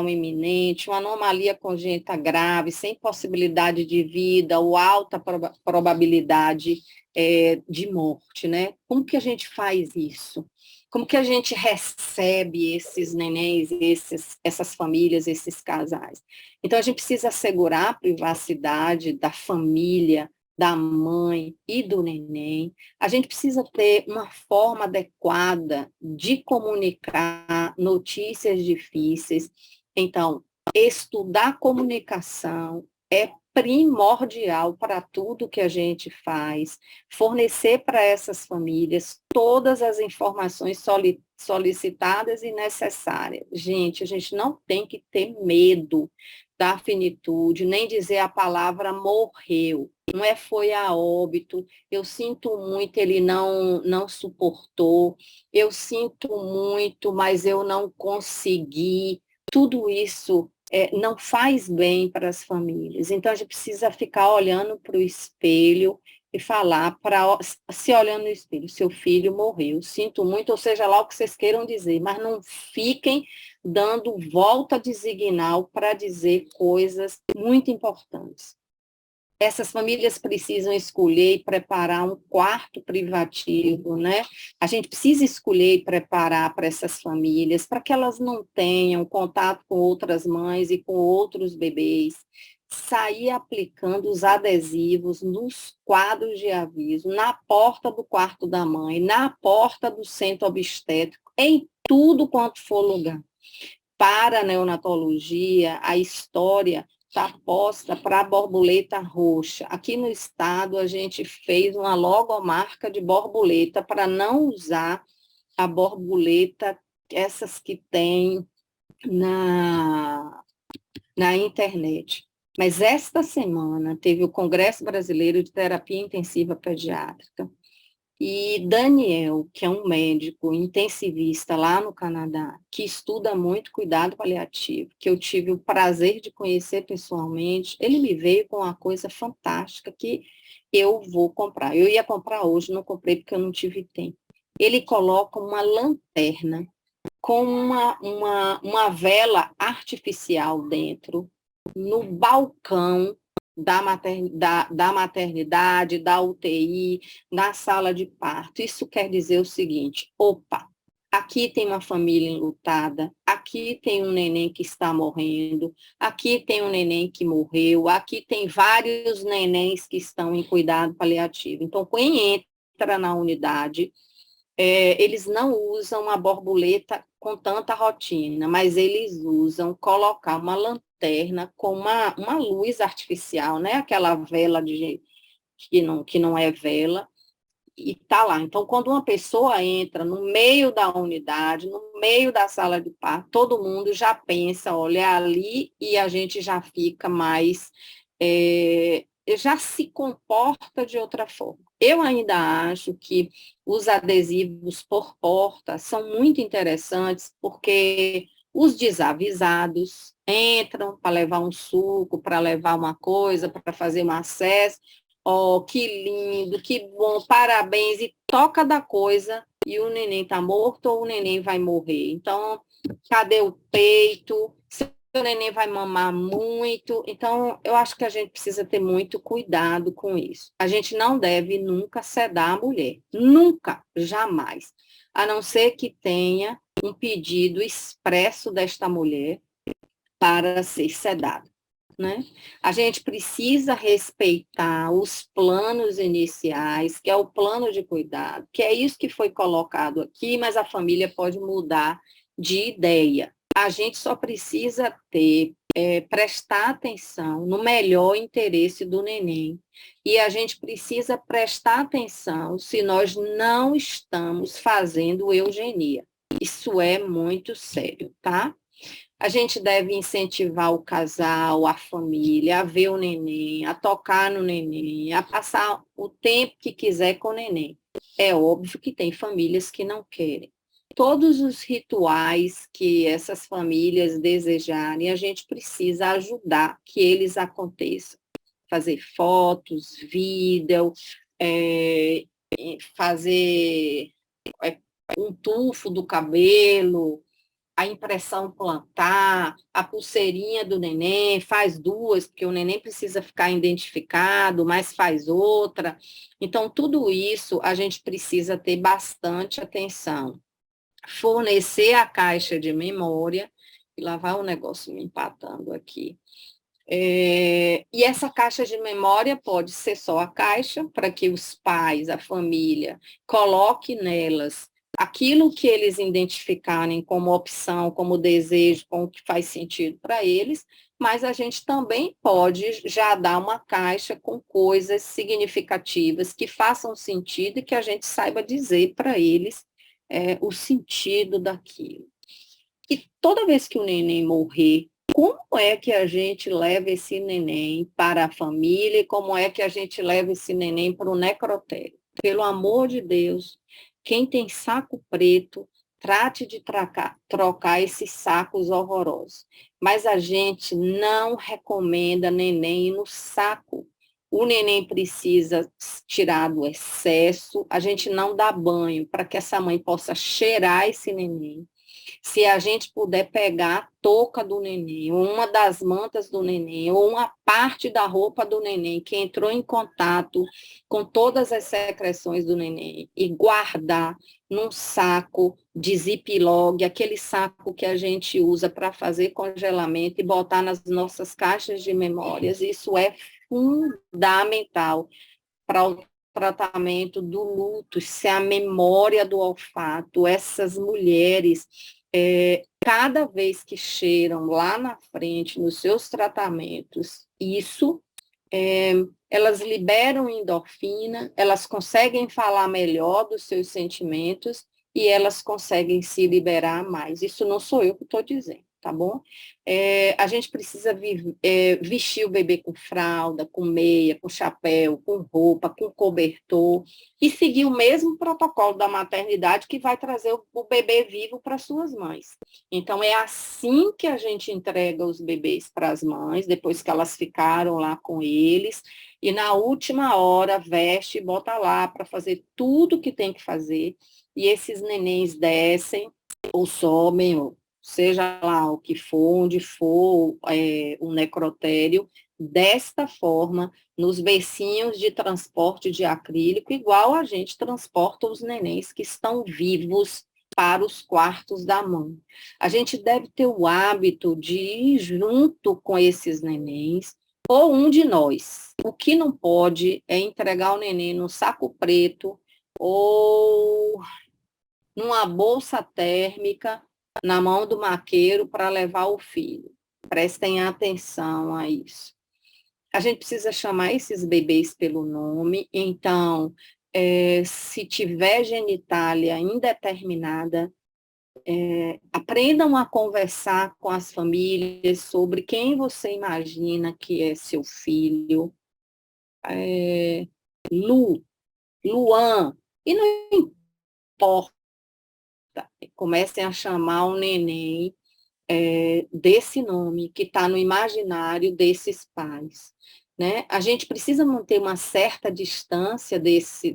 iminente, uma anomalia congênita grave, sem possibilidade de vida ou alta probabilidade de morte, né? Como que a gente faz isso? Como que a gente recebe esses nenéns, essas famílias, esses casais? Então, a gente precisa assegurar a privacidade da família, da mãe e do neném. A gente precisa ter uma forma adequada de comunicar notícias difíceis. Então, estudar comunicação é primordial para tudo que a gente faz, fornecer para essas famílias todas as informações solicitadas e necessárias. Gente, a gente não tem que ter medo da finitude, nem dizer a palavra morreu. Não foi a óbito, eu sinto muito, ele não suportou, eu sinto muito, mas eu não consegui. Tudo isso não faz bem para as famílias. Então, a gente precisa ficar olhando para o espelho e falar, se olhando no espelho, seu filho morreu, sinto muito, ou seja lá o que vocês queiram dizer, mas não fiquem dando volta designal para dizer coisas muito importantes. Essas famílias precisam escolher e preparar um quarto privativo, né? A gente precisa escolher e preparar para essas famílias, para que elas não tenham contato com outras mães e com outros bebês, sair aplicando os adesivos nos quadros de aviso, na porta do quarto da mãe, na porta do centro obstétrico, em tudo quanto for lugar. Para a neonatologia, a história está posta para a borboleta roxa. Aqui no estado, a gente fez uma logomarca de borboleta para não usar a borboleta, essas que tem na internet. Mas esta semana teve o Congresso Brasileiro de Terapia Intensiva Pediátrica, E Daniel, que é um médico intensivista lá no Canadá, que estuda muito cuidado paliativo, que eu tive o prazer de conhecer pessoalmente, ele me veio com uma coisa fantástica que eu vou comprar. Eu ia comprar hoje, não comprei porque eu não tive tempo. Ele coloca uma lanterna com uma vela artificial dentro, no balcão da maternidade, da UTI, na sala de parto. Isso quer dizer o seguinte: opa, aqui tem uma família enlutada, aqui tem um neném que está morrendo, aqui tem um neném que morreu, aqui tem vários nenéns que estão em cuidado paliativo. Então, quem entra na unidade, eles não usam a borboleta com tanta rotina, mas eles usam colocar uma lanterna com uma luz artificial, né? Aquela vela que não é vela, e está lá. Então, quando uma pessoa entra no meio da unidade, no meio da sala de parto, todo mundo já pensa, olha, é ali, e a gente já fica mais, já se comporta de outra forma. Eu ainda acho que os adesivos por porta são muito interessantes, porque os desavisados entram para levar um suco, para levar uma coisa, para fazer um acesso. Oh, que lindo, que bom, parabéns, e toca da coisa, e o neném está morto ou o neném vai morrer. Então, cadê o peito? Se o neném vai mamar muito. Então, eu acho que a gente precisa ter muito cuidado com isso. A gente não deve nunca sedar a mulher. Nunca, jamais. A não ser que tenha um pedido expresso desta mulher para ser sedada. Né? A gente precisa respeitar os planos iniciais, que é o plano de cuidado, que é isso que foi colocado aqui, mas a família pode mudar de ideia. A gente só precisa prestar atenção no melhor interesse do neném. E a gente precisa prestar atenção se nós não estamos fazendo eugenia. Isso é muito sério, tá? A gente deve incentivar o casal, a família, a ver o neném, a tocar no neném, a passar o tempo que quiser com o neném. É óbvio que tem famílias que não querem. Todos os rituais que essas famílias desejarem, a gente precisa ajudar que eles aconteçam. Fazer fotos, vídeo, fazer um tufo do cabelo, a impressão plantar, a pulseirinha do neném, faz duas, porque o neném precisa ficar identificado, mas faz outra. Então, tudo isso a gente precisa ter bastante atenção. Fornecer a caixa de memória, e lá vai o negócio me empatando aqui. E essa caixa de memória pode ser só a caixa, para que os pais, a família, coloquem nelas aquilo que eles identificarem como opção, como desejo, como que faz sentido para eles, mas a gente também pode já dar uma caixa com coisas significativas que façam sentido e que a gente saiba dizer para eles o sentido daquilo. E toda vez que o neném morrer, como é que a gente leva esse neném para a família e como é que a gente leva esse neném para o necrotério? Pelo amor de Deus, quem tem saco preto, trate de trocar esses sacos horrorosos. Mas a gente não recomenda neném ir no saco. O neném precisa tirar do excesso, a gente não dá banho para que essa mãe possa cheirar esse neném. Se a gente puder pegar a touca do neném, ou uma das mantas do neném, ou uma parte da roupa do neném que entrou em contato com todas as secreções do neném e guardar num saco de ziploc, aquele saco que a gente usa para fazer congelamento e botar nas nossas caixas de memórias, isso é fundamental para o tratamento do luto, se a memória do olfato, essas mulheres, cada vez que cheiram lá na frente, nos seus tratamentos, elas liberam endorfina, elas conseguem falar melhor dos seus sentimentos e elas conseguem se liberar mais. Isso não sou eu que estou dizendo, tá bom? A gente precisa vestir o bebê com fralda, com meia, com chapéu, com roupa, com cobertor, e seguir o mesmo protocolo da maternidade que vai trazer o bebê vivo para suas mães. Então, é assim que a gente entrega os bebês para as mães, depois que elas ficaram lá com eles, e na última hora veste e bota lá para fazer tudo que tem que fazer, e esses nenéns descem, ou sobem, ou seja lá o que for, onde for o necrotério, desta forma, nos bercinhos de transporte de acrílico, igual a gente transporta os nenéns que estão vivos para os quartos da mãe. A gente deve ter o hábito de ir junto com esses nenéns, ou um de nós. O que não pode é entregar o neném no saco preto, ou numa bolsa térmica na mão do maqueiro para levar o filho. Prestem atenção a isso. A gente precisa chamar esses bebês pelo nome, então, se tiver genitália indeterminada, aprendam a conversar com as famílias sobre quem você imagina que é seu filho. Luan, e não importa, comecem a chamar o neném desse nome que está no imaginário desses pais, né? A gente precisa manter uma certa distância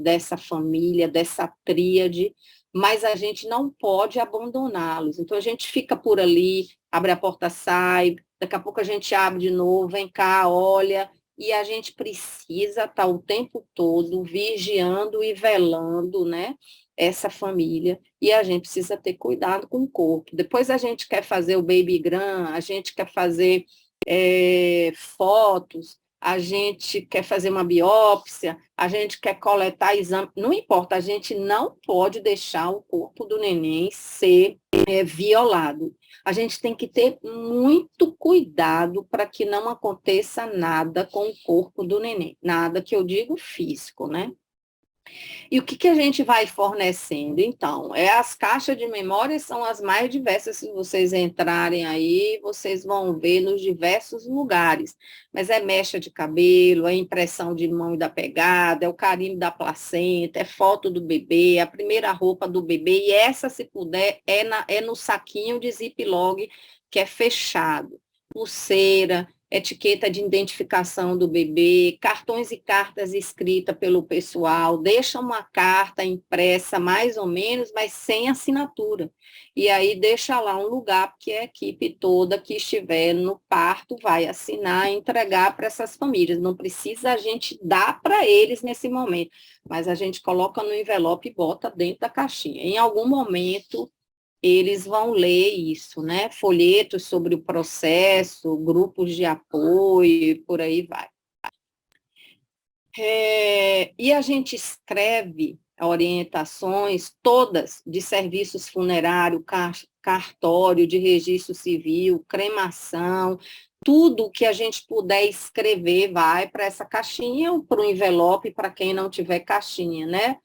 dessa família, dessa tríade, mas a gente não pode abandoná-los. Então, a gente fica por ali, abre a porta, sai, daqui a pouco a gente abre de novo, vem cá, olha, e a gente precisa estar o tempo todo vigiando e velando, né, essa família, e a gente precisa ter cuidado com o corpo. Depois a gente quer fazer o babygram, a gente quer fazer fotos, a gente quer fazer uma biópsia, a gente quer coletar exame, não importa, a gente não pode deixar o corpo do neném ser violado. A gente tem que ter muito cuidado para que não aconteça nada com o corpo do neném, nada que eu digo físico, né? E o que a gente vai fornecendo? Então, as caixas de memória são as mais diversas, se vocês entrarem aí, vocês vão ver nos diversos lugares, mas é mecha de cabelo, é impressão de mão e da pegada, é o carimbo da placenta, é foto do bebê, a primeira roupa do bebê, e essa, se puder, é no saquinho de ziploc, que é fechado, pulseira, etiqueta de identificação do bebê, cartões e cartas escritas pelo pessoal, deixa uma carta impressa mais ou menos, mas sem assinatura. E aí deixa lá um lugar, porque a equipe toda que estiver no parto vai assinar e entregar para essas famílias. Não precisa a gente dar para eles nesse momento, mas a gente coloca no envelope e bota dentro da caixinha. Em algum momento, eles vão ler isso, né? Folhetos sobre o processo, grupos de apoio, e por aí vai. E a gente escreve orientações todas de serviços funerário, cartório, de registro civil, cremação, tudo que a gente puder escrever vai para essa caixinha ou para o envelope para quem não tiver caixinha, né?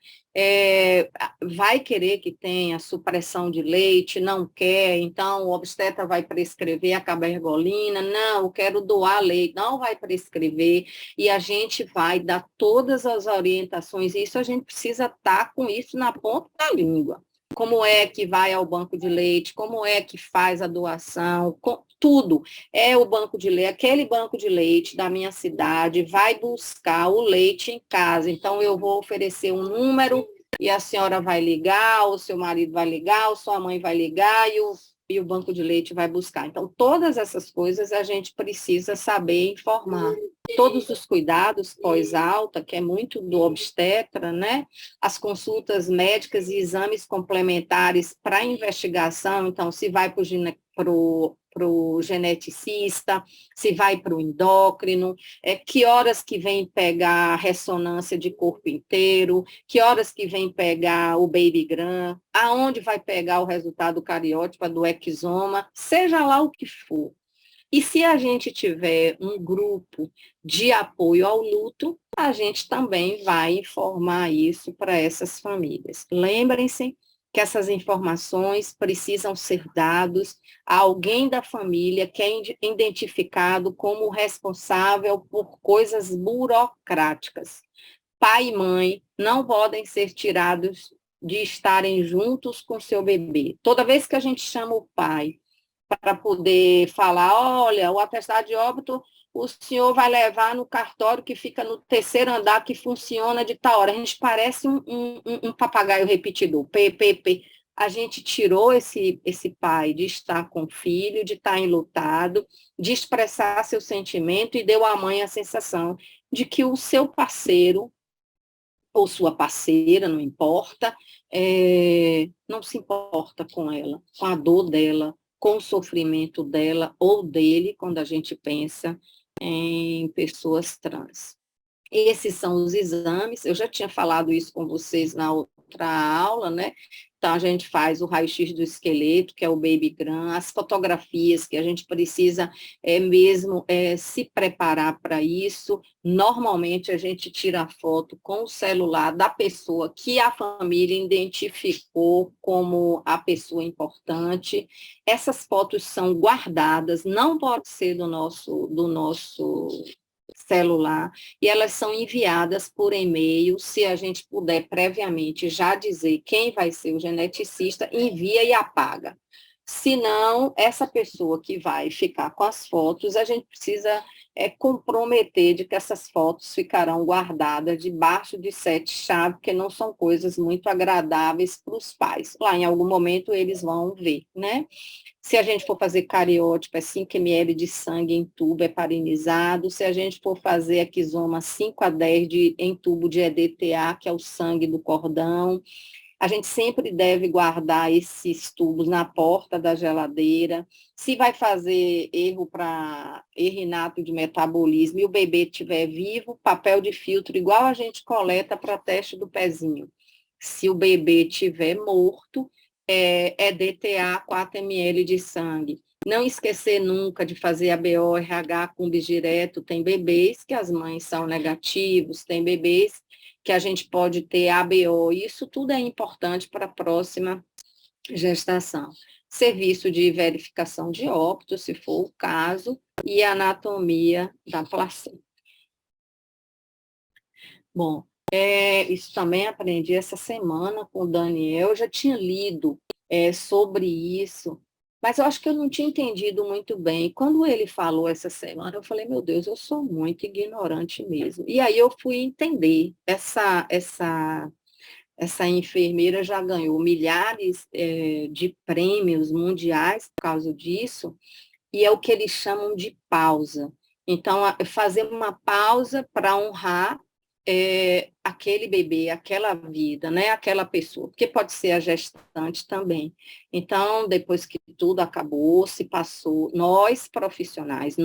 Vai querer que tenha supressão de leite, não quer, então o obstetra vai prescrever a cabergolina, não, eu quero doar leite, não vai prescrever, e a gente vai dar todas as orientações, e isso a gente precisa estar com isso na ponta da língua. Como é que vai ao banco de leite, como é que faz a doação, tudo. É o banco de leite, aquele banco de leite da minha cidade vai buscar o leite em casa. Então, eu vou oferecer um número e a senhora vai ligar, o seu marido vai ligar, ou sua mãe vai ligar e o banco de leite vai buscar. Então, todas essas coisas a gente precisa saber informar. Todos os cuidados pós-alta, que é muito do obstetra, né? As consultas médicas e exames complementares para investigação, então, se vai para o geneticista, se vai para o endócrino, que horas que vem pegar a ressonância de corpo inteiro, que horas que vem pegar o babygram, aonde vai pegar o resultado cariótipo do exoma, seja lá o que for. E se a gente tiver um grupo de apoio ao luto, a gente também vai informar isso para essas famílias. Lembrem-se que essas informações precisam ser dadas a alguém da família que é identificado como responsável por coisas burocráticas. Pai e mãe não podem ser tirados de estarem juntos com seu bebê. Toda vez que a gente chama o pai para poder falar, olha, o atestado de óbito o senhor vai levar no cartório que fica no terceiro andar, que funciona de tal hora. A gente parece um papagaio repetidor, P. A gente tirou esse pai de estar com o filho, de estar enlutado, de expressar seu sentimento e deu à mãe a sensação de que o seu parceiro ou sua parceira, não importa, não se importa com ela, com a dor dela, com o sofrimento dela ou dele, quando a gente pensa em pessoas trans. Esses são os exames, eu já tinha falado isso com vocês na outra aula, né? Então, a gente faz o raio-x do esqueleto, que é o babygram, as fotografias que a gente precisa mesmo se preparar para isso. Normalmente, a gente tira a foto com o celular da pessoa que a família identificou como a pessoa importante. Essas fotos são guardadas, não pode ser do nosso celular, e elas são enviadas por e-mail. Se a gente puder previamente já dizer quem vai ser o geneticista, envia e apaga. Se não, essa pessoa que vai ficar com as fotos, a gente precisa comprometer de que essas fotos ficarão guardadas debaixo de 7 chaves, porque não são coisas muito agradáveis para os pais. Lá, em algum momento, eles vão ver, né? Se a gente for fazer cariótipo, 5 ml de sangue em tubo heparinizado. Se a gente for fazer aquisoma, 5 a 10 em tubo de EDTA, que é o sangue do cordão. A gente sempre deve guardar esses tubos na porta da geladeira. Se vai fazer erro inato de metabolismo e o bebê estiver vivo, papel de filtro, igual a gente coleta para teste do pezinho. Se o bebê estiver morto, DTA 4 ml de sangue. Não esquecer nunca de fazer ABO, RH, cumbis direto. Tem bebês que as mães são negativos, tem bebês que a gente pode ter ABO. Isso tudo é importante para a próxima gestação. Serviço de verificação de óbito, se for o caso, e anatomia da placenta. Bom, isso também aprendi essa semana com o Daniel. Eu já tinha lido sobre isso, mas eu acho que eu não tinha entendido muito bem. Quando ele falou essa semana, eu falei, meu Deus, eu sou muito ignorante mesmo. E aí eu fui entender. Essa enfermeira já ganhou milhares de prêmios mundiais por causa disso, e é o que eles chamam de pausa. Então, fazer uma pausa para honrar aquele bebê, aquela vida, né? Aquela pessoa, porque pode ser a gestante também. Então, depois que tudo acabou, se passou, nós profissionais,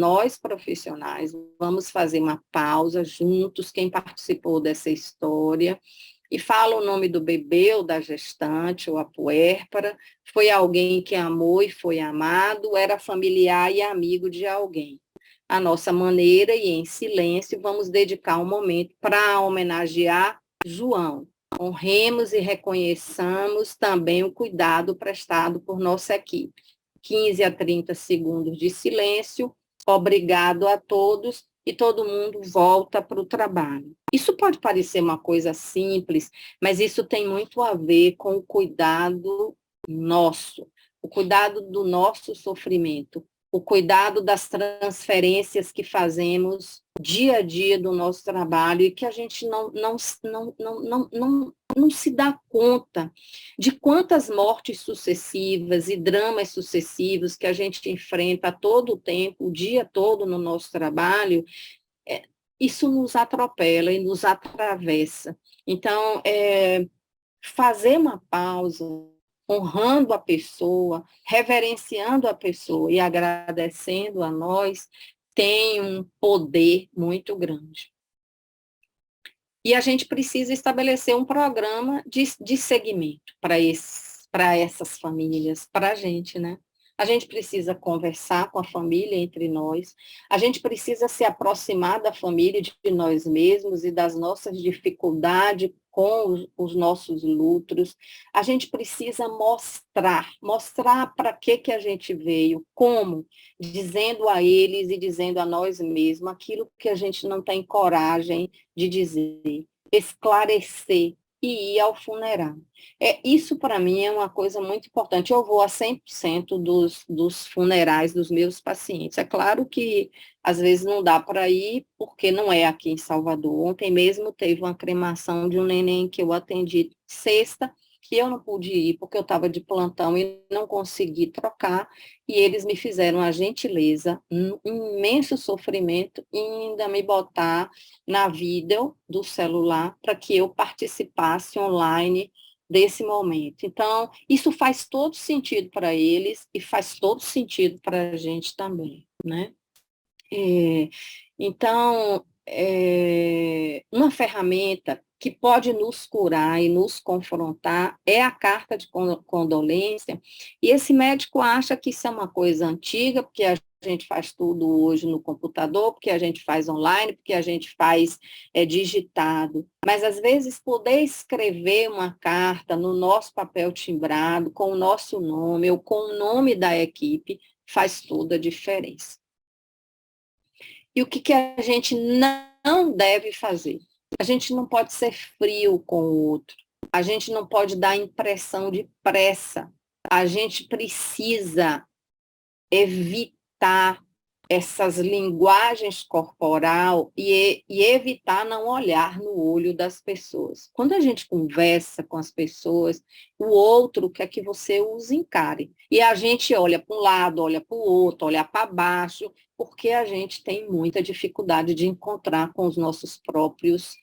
vamos fazer uma pausa juntos, quem participou dessa história, e fala o nome do bebê ou da gestante, ou a puérpera, foi alguém que amou e foi amado, era familiar e amigo de alguém. A nossa maneira, e em silêncio, vamos dedicar um momento para homenagear João. Honremos e reconheçamos também o cuidado prestado por nossa equipe. 15 a 30 segundos de silêncio, obrigado a todos, e todo mundo volta para o trabalho. Isso pode parecer uma coisa simples, mas isso tem muito a ver com o cuidado nosso, o cuidado do nosso sofrimento, o cuidado das transferências que fazemos dia a dia do nosso trabalho e que a gente não se dá conta de quantas mortes sucessivas e dramas sucessivos que a gente enfrenta todo o tempo, o dia todo no nosso trabalho. Isso nos atropela e nos atravessa. Então, fazer uma pausa, honrando a pessoa, reverenciando a pessoa e agradecendo a nós, tem um poder muito grande. E a gente precisa estabelecer um programa de segmento para essas famílias, para a gente, né? A gente precisa conversar com a família entre nós, a gente precisa se aproximar da família, de nós mesmos e das nossas dificuldades com os nossos lutos. A gente precisa mostrar para que a gente veio, como, dizendo a eles e dizendo a nós mesmos aquilo que a gente não tem coragem de dizer, esclarecer e ir ao funeral. Isso, para mim, é uma coisa muito importante. Eu vou a 100% dos funerais dos meus pacientes. É claro que, às vezes, não dá para ir, porque não é aqui em Salvador. Ontem mesmo teve uma cremação de um neném que eu atendi sexta, e eu não pude ir, porque eu estava de plantão e não consegui trocar, e eles me fizeram a gentileza, um imenso sofrimento, e ainda me botar na vídeo do celular para que eu participasse online desse momento. Então, isso faz todo sentido para eles e faz todo sentido para a gente também, né? Então, uma ferramenta que pode nos curar e nos confrontar é a carta de condolência, e esse médico acha que isso é uma coisa antiga, porque a gente faz tudo hoje no computador, porque a gente faz online, porque a gente faz digitado, mas às vezes poder escrever uma carta no nosso papel timbrado, com o nosso nome ou com o nome da equipe, faz toda a diferença. E o que a gente não deve fazer? A gente não pode ser frio com o outro, a gente não pode dar impressão de pressa, a gente precisa evitar essas linguagens corporal e evitar não olhar no olho das pessoas. Quando a gente conversa com as pessoas, o outro quer que você os encare. E a gente olha para um lado, olha para o outro, olha para baixo, porque a gente tem muita dificuldade de encontrar com os nossos próprios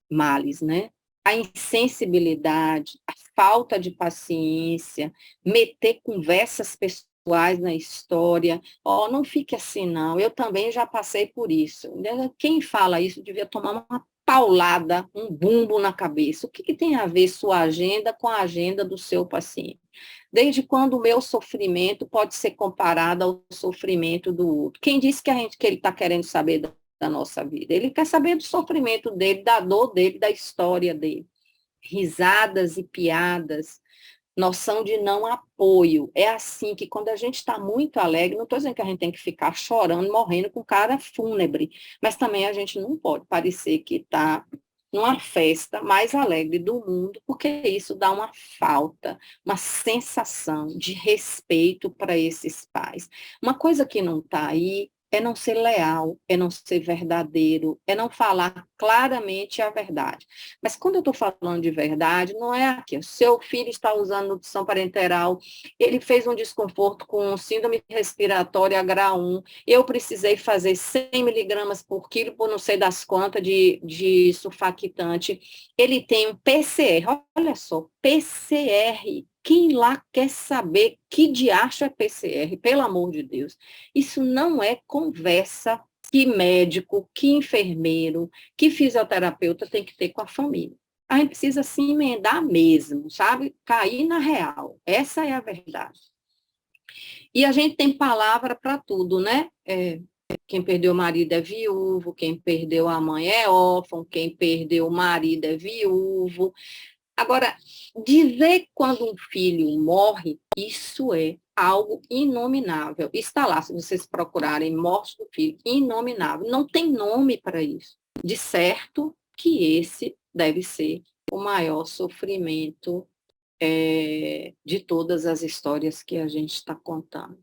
males, né? A insensibilidade, a falta de paciência, meter conversas pessoais na história, não fique assim não, eu também já passei por isso. Quem fala isso devia tomar uma paulada, um bumbo na cabeça. O que tem a ver sua agenda com a agenda do seu paciente? Desde quando o meu sofrimento pode ser comparado ao sofrimento do outro? Quem disse que ele está querendo saber da nossa vida? Ele quer saber do sofrimento dele, da dor dele, da história dele. Risadas e piadas, noção de não apoio. É assim que quando a gente está muito alegre, não estou dizendo que a gente tem que ficar chorando, morrendo com cara fúnebre, mas também a gente não pode parecer que está numa festa mais alegre do mundo, porque isso dá uma falta, uma sensação de respeito para esses pais. Uma coisa que não está aí é não ser leal, é não ser verdadeiro, é não falar claramente a verdade. Mas quando eu estou falando de verdade, não é aqui. O seu filho está usando nutrição parenteral, ele fez um desconforto com síndrome respiratória grau 1, eu precisei fazer 100 miligramas por quilo por não sei das quantas de sulfactante. Ele tem um PCR, olha só, PCR. Quem lá quer saber que diacho é PCR, pelo amor de Deus? Isso não é conversa que médico, que enfermeiro, que fisioterapeuta tem que ter com a família. A gente precisa se emendar mesmo, sabe? Cair na real. Essa é a verdade. E a gente tem palavra para tudo, né? Quem perdeu o marido é viúvo, quem perdeu a mãe é órfão, quem perdeu o marido é viúvo. Agora, dizer quando um filho morre, isso é algo inominável. Está lá, se vocês procurarem morte do filho, inominável. Não tem nome para isso. De certo que esse deve ser o maior sofrimento de todas as histórias que a gente está contando.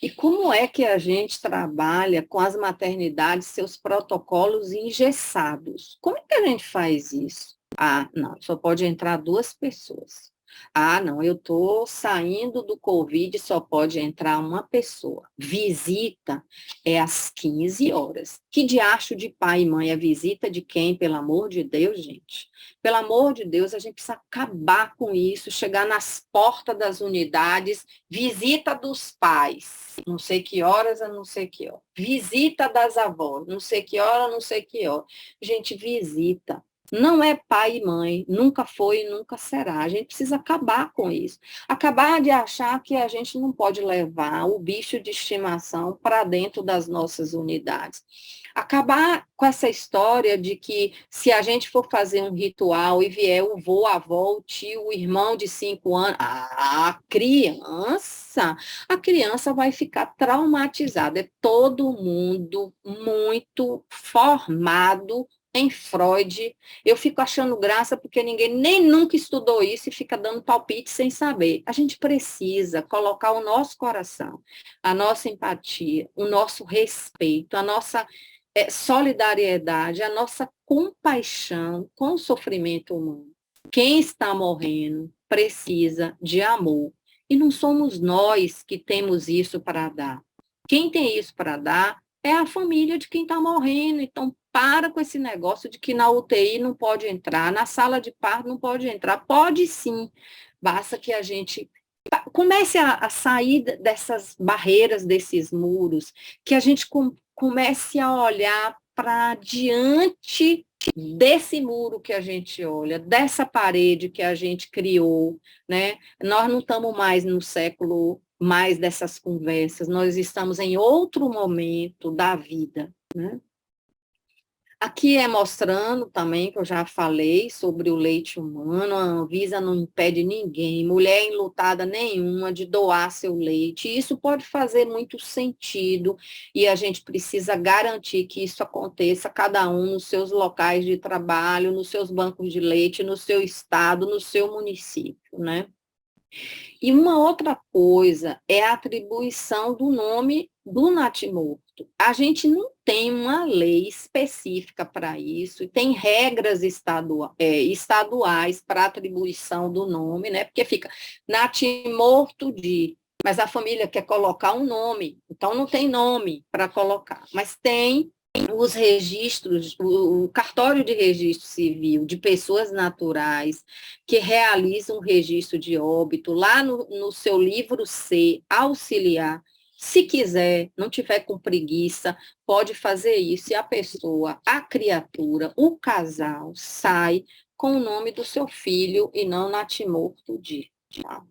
E como é que a gente trabalha com as maternidades, seus protocolos engessados? Como é que a gente faz isso? Não, só pode entrar 2 pessoas. Não, eu estou saindo do Covid, só pode entrar uma pessoa. Visita é às 15 horas. Que diacho de pai e mãe? A visita de quem, pelo amor de Deus, gente? Pelo amor de Deus, a gente precisa acabar com isso, chegar nas portas das unidades, visita dos pais, não sei que horas, a não sei que hora. Visita das avós, não sei que hora, não sei que hora. Gente, visita. Não é pai e mãe, nunca foi e nunca será. A gente precisa acabar com isso. Acabar de achar que a gente não pode levar o bicho de estimação para dentro das nossas unidades. Acabar com essa história de que se a gente for fazer um ritual e vier o vô, a avó, o tio, o irmão de 5 anos, a criança vai ficar traumatizada. É todo mundo muito formado em Freud. Eu fico achando graça porque ninguém nem nunca estudou isso e fica dando palpite sem saber. A gente precisa colocar o nosso coração, a nossa empatia, o nosso respeito, a nossa solidariedade, a nossa compaixão com o sofrimento humano. Quem está morrendo precisa de amor. E não somos nós que temos isso para dar. Quem tem isso para dar é a família de quem está morrendo. Então, para com esse negócio de que na UTI não pode entrar, na sala de parto não pode entrar. Pode sim, basta que a gente comece a sair dessas barreiras, desses muros, que a gente comece a olhar para diante desse muro que a gente olha, dessa parede que a gente criou, né? Nós não estamos mais no século mais dessas conversas, nós estamos em outro momento da vida, né? Aqui é mostrando também, que eu já falei, sobre o leite humano, a Anvisa não impede ninguém, mulher enlutada nenhuma, de doar seu leite. Isso pode fazer muito sentido e a gente precisa garantir que isso aconteça, cada um nos seus locais de trabalho, nos seus bancos de leite, no seu estado, no seu município, né? E uma outra coisa é a atribuição do nome do natimorto. A gente não tem uma lei específica para isso, e tem regras estaduais para atribuição do nome, né? Porque fica natimorto de, mas a família quer colocar um nome, então não tem nome para colocar, mas tem os registros, o cartório de registro civil de pessoas naturais que realizam o registro de óbito lá no seu livro C, auxiliar. Se quiser, não tiver com preguiça, pode fazer isso. E a pessoa, a criatura, o casal, sai com o nome do seu filho e não natimorto de. Tá?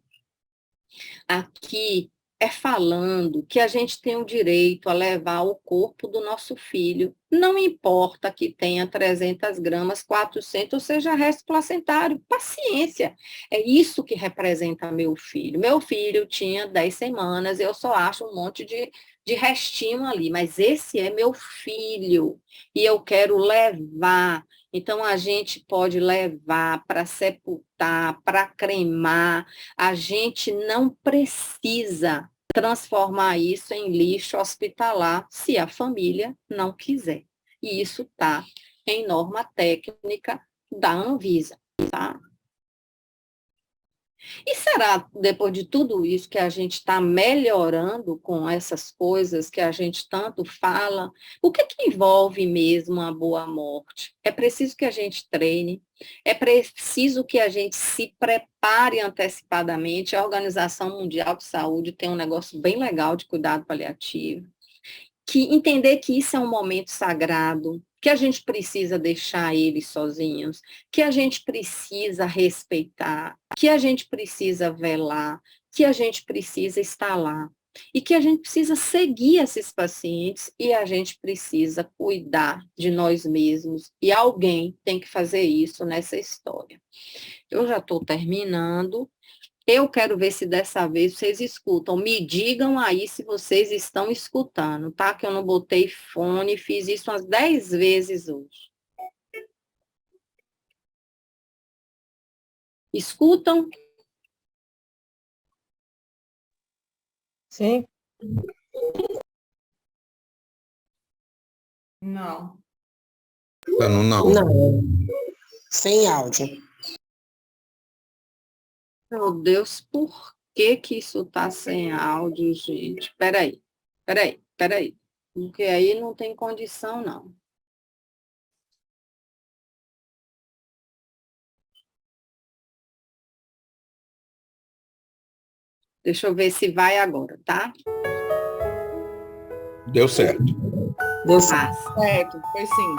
Aqui é falando que a gente tem o direito a levar o corpo do nosso filho, não importa que tenha 300 gramas, 400, ou seja, resto placentário, paciência, é isso que representa meu filho. Meu filho tinha 10 semanas, eu só acho um monte de restinho ali, mas esse é meu filho, e eu quero levar. Então, a gente pode levar para sepultar, para cremar, a gente não precisa transformar isso em lixo hospitalar se a família não quiser. E isso está em norma técnica da Anvisa, tá? E será, depois de tudo isso, que a gente está melhorando com essas coisas que a gente tanto fala? O que envolve mesmo a boa morte? É preciso que a gente treine, é preciso que a gente se prepare antecipadamente. A Organização Mundial de Saúde tem um negócio bem legal de cuidado paliativo, que entender que isso é um momento sagrado, que a gente precisa deixar eles sozinhos, que a gente precisa respeitar, que a gente precisa velar, que a gente precisa estar lá, e que a gente precisa seguir esses pacientes e a gente precisa cuidar de nós mesmos, e alguém tem que fazer isso nessa história. Eu já estou terminando. Eu quero ver se dessa vez vocês escutam. Me digam aí se vocês estão escutando, tá? Que eu não botei fone, fiz isso umas 10 vezes hoje. Escutam? Sim. Não. Não, não. Não, sem áudio. Meu Deus, por que isso tá sem áudio, gente? Peraí. Porque aí não tem condição, não. Deixa eu ver se vai agora, tá? Deu certo. Deu certo. Ah, Certo, foi sim.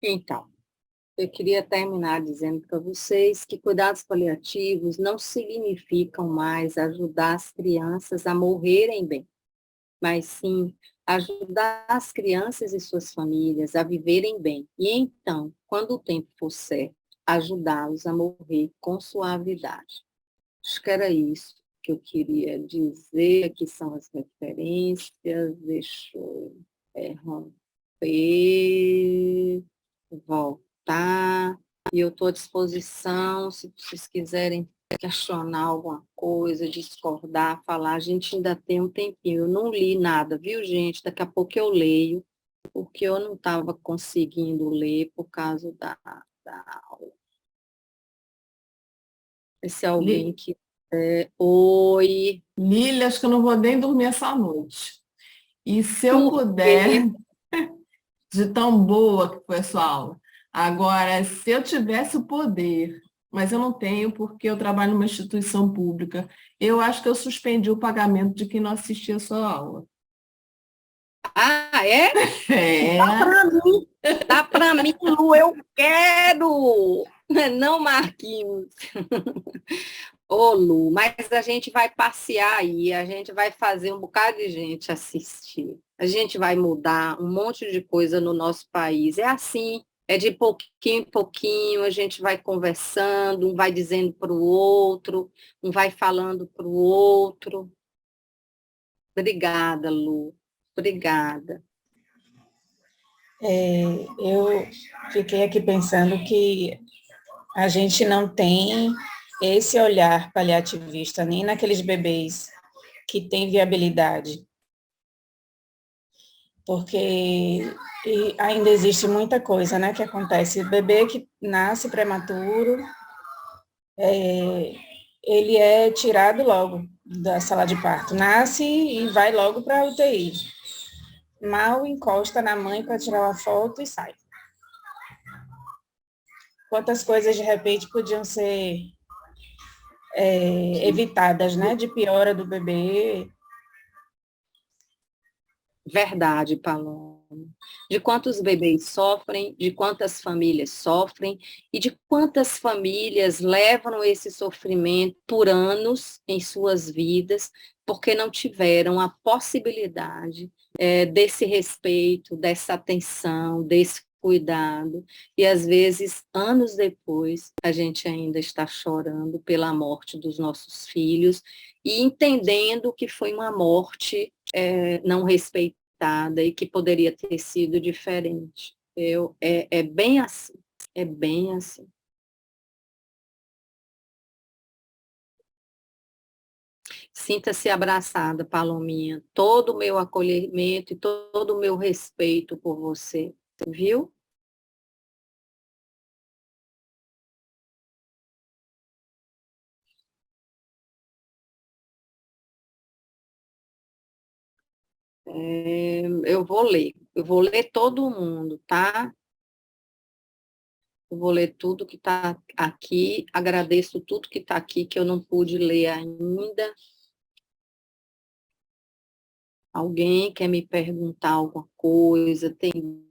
Então, eu queria terminar dizendo para vocês que cuidados paliativos não significam mais ajudar as crianças a morrerem bem, mas sim ajudar as crianças e suas famílias a viverem bem. E então, quando o tempo for certo, ajudá-los a morrer com suavidade. Acho que era isso que eu queria dizer. Aqui são as referências. Deixa eu romper, voltar. E eu estou à disposição, se vocês quiserem questionar alguma coisa, discordar, falar, a gente ainda tem um tempinho. Eu não li nada, viu, gente? Daqui a pouco eu leio, porque eu não estava conseguindo ler por causa da aula. Se alguém quiser. Oi. Lília, acho que eu não vou nem dormir essa noite. E se eu Por puder, quê? de tão boa que foi a sua aula. Agora, se eu tivesse o poder, mas eu não tenho porque eu trabalho numa instituição pública, eu acho que eu suspendi o pagamento de quem não assistia a sua aula. Ah, é? É. Dá para mim, Lu, eu quero! Não, Marquinhos. Ô, Lu, mas a gente vai passear aí, a gente vai fazer um bocado de gente assistir. A gente vai mudar um monte de coisa no nosso país. É assim, é de pouquinho em pouquinho, a gente vai conversando, um vai dizendo para o outro, um vai falando para o outro. Obrigada, Lu. Obrigada. Eu fiquei aqui pensando que a gente não tem esse olhar paliativista nem naqueles bebês que têm viabilidade, porque ainda existe muita coisa, né, que acontece. O bebê que nasce prematuro, ele é tirado logo da sala de parto, nasce e vai logo para a UTI. Mal encosta na mãe para tirar uma foto e sai. Quantas coisas, de repente, podiam ser evitadas, né? De piora do bebê. Verdade, Paloma. De quantos bebês sofrem, de quantas famílias sofrem e de quantas famílias levam esse sofrimento por anos em suas vidas porque não tiveram a possibilidade desse respeito, dessa atenção, desse cuidado. E às vezes, anos depois, a gente ainda está chorando pela morte dos nossos filhos e entendendo que foi uma morte não respeitada e que poderia ter sido diferente. É bem assim, é bem assim. Sinta-se abraçada, Palominha. Todo o meu acolhimento e todo o meu respeito por você, viu? Eu vou ler todo mundo, tá? Eu vou ler tudo que está aqui, agradeço tudo que está aqui, que eu não pude ler ainda. Alguém quer me perguntar alguma coisa? Tem.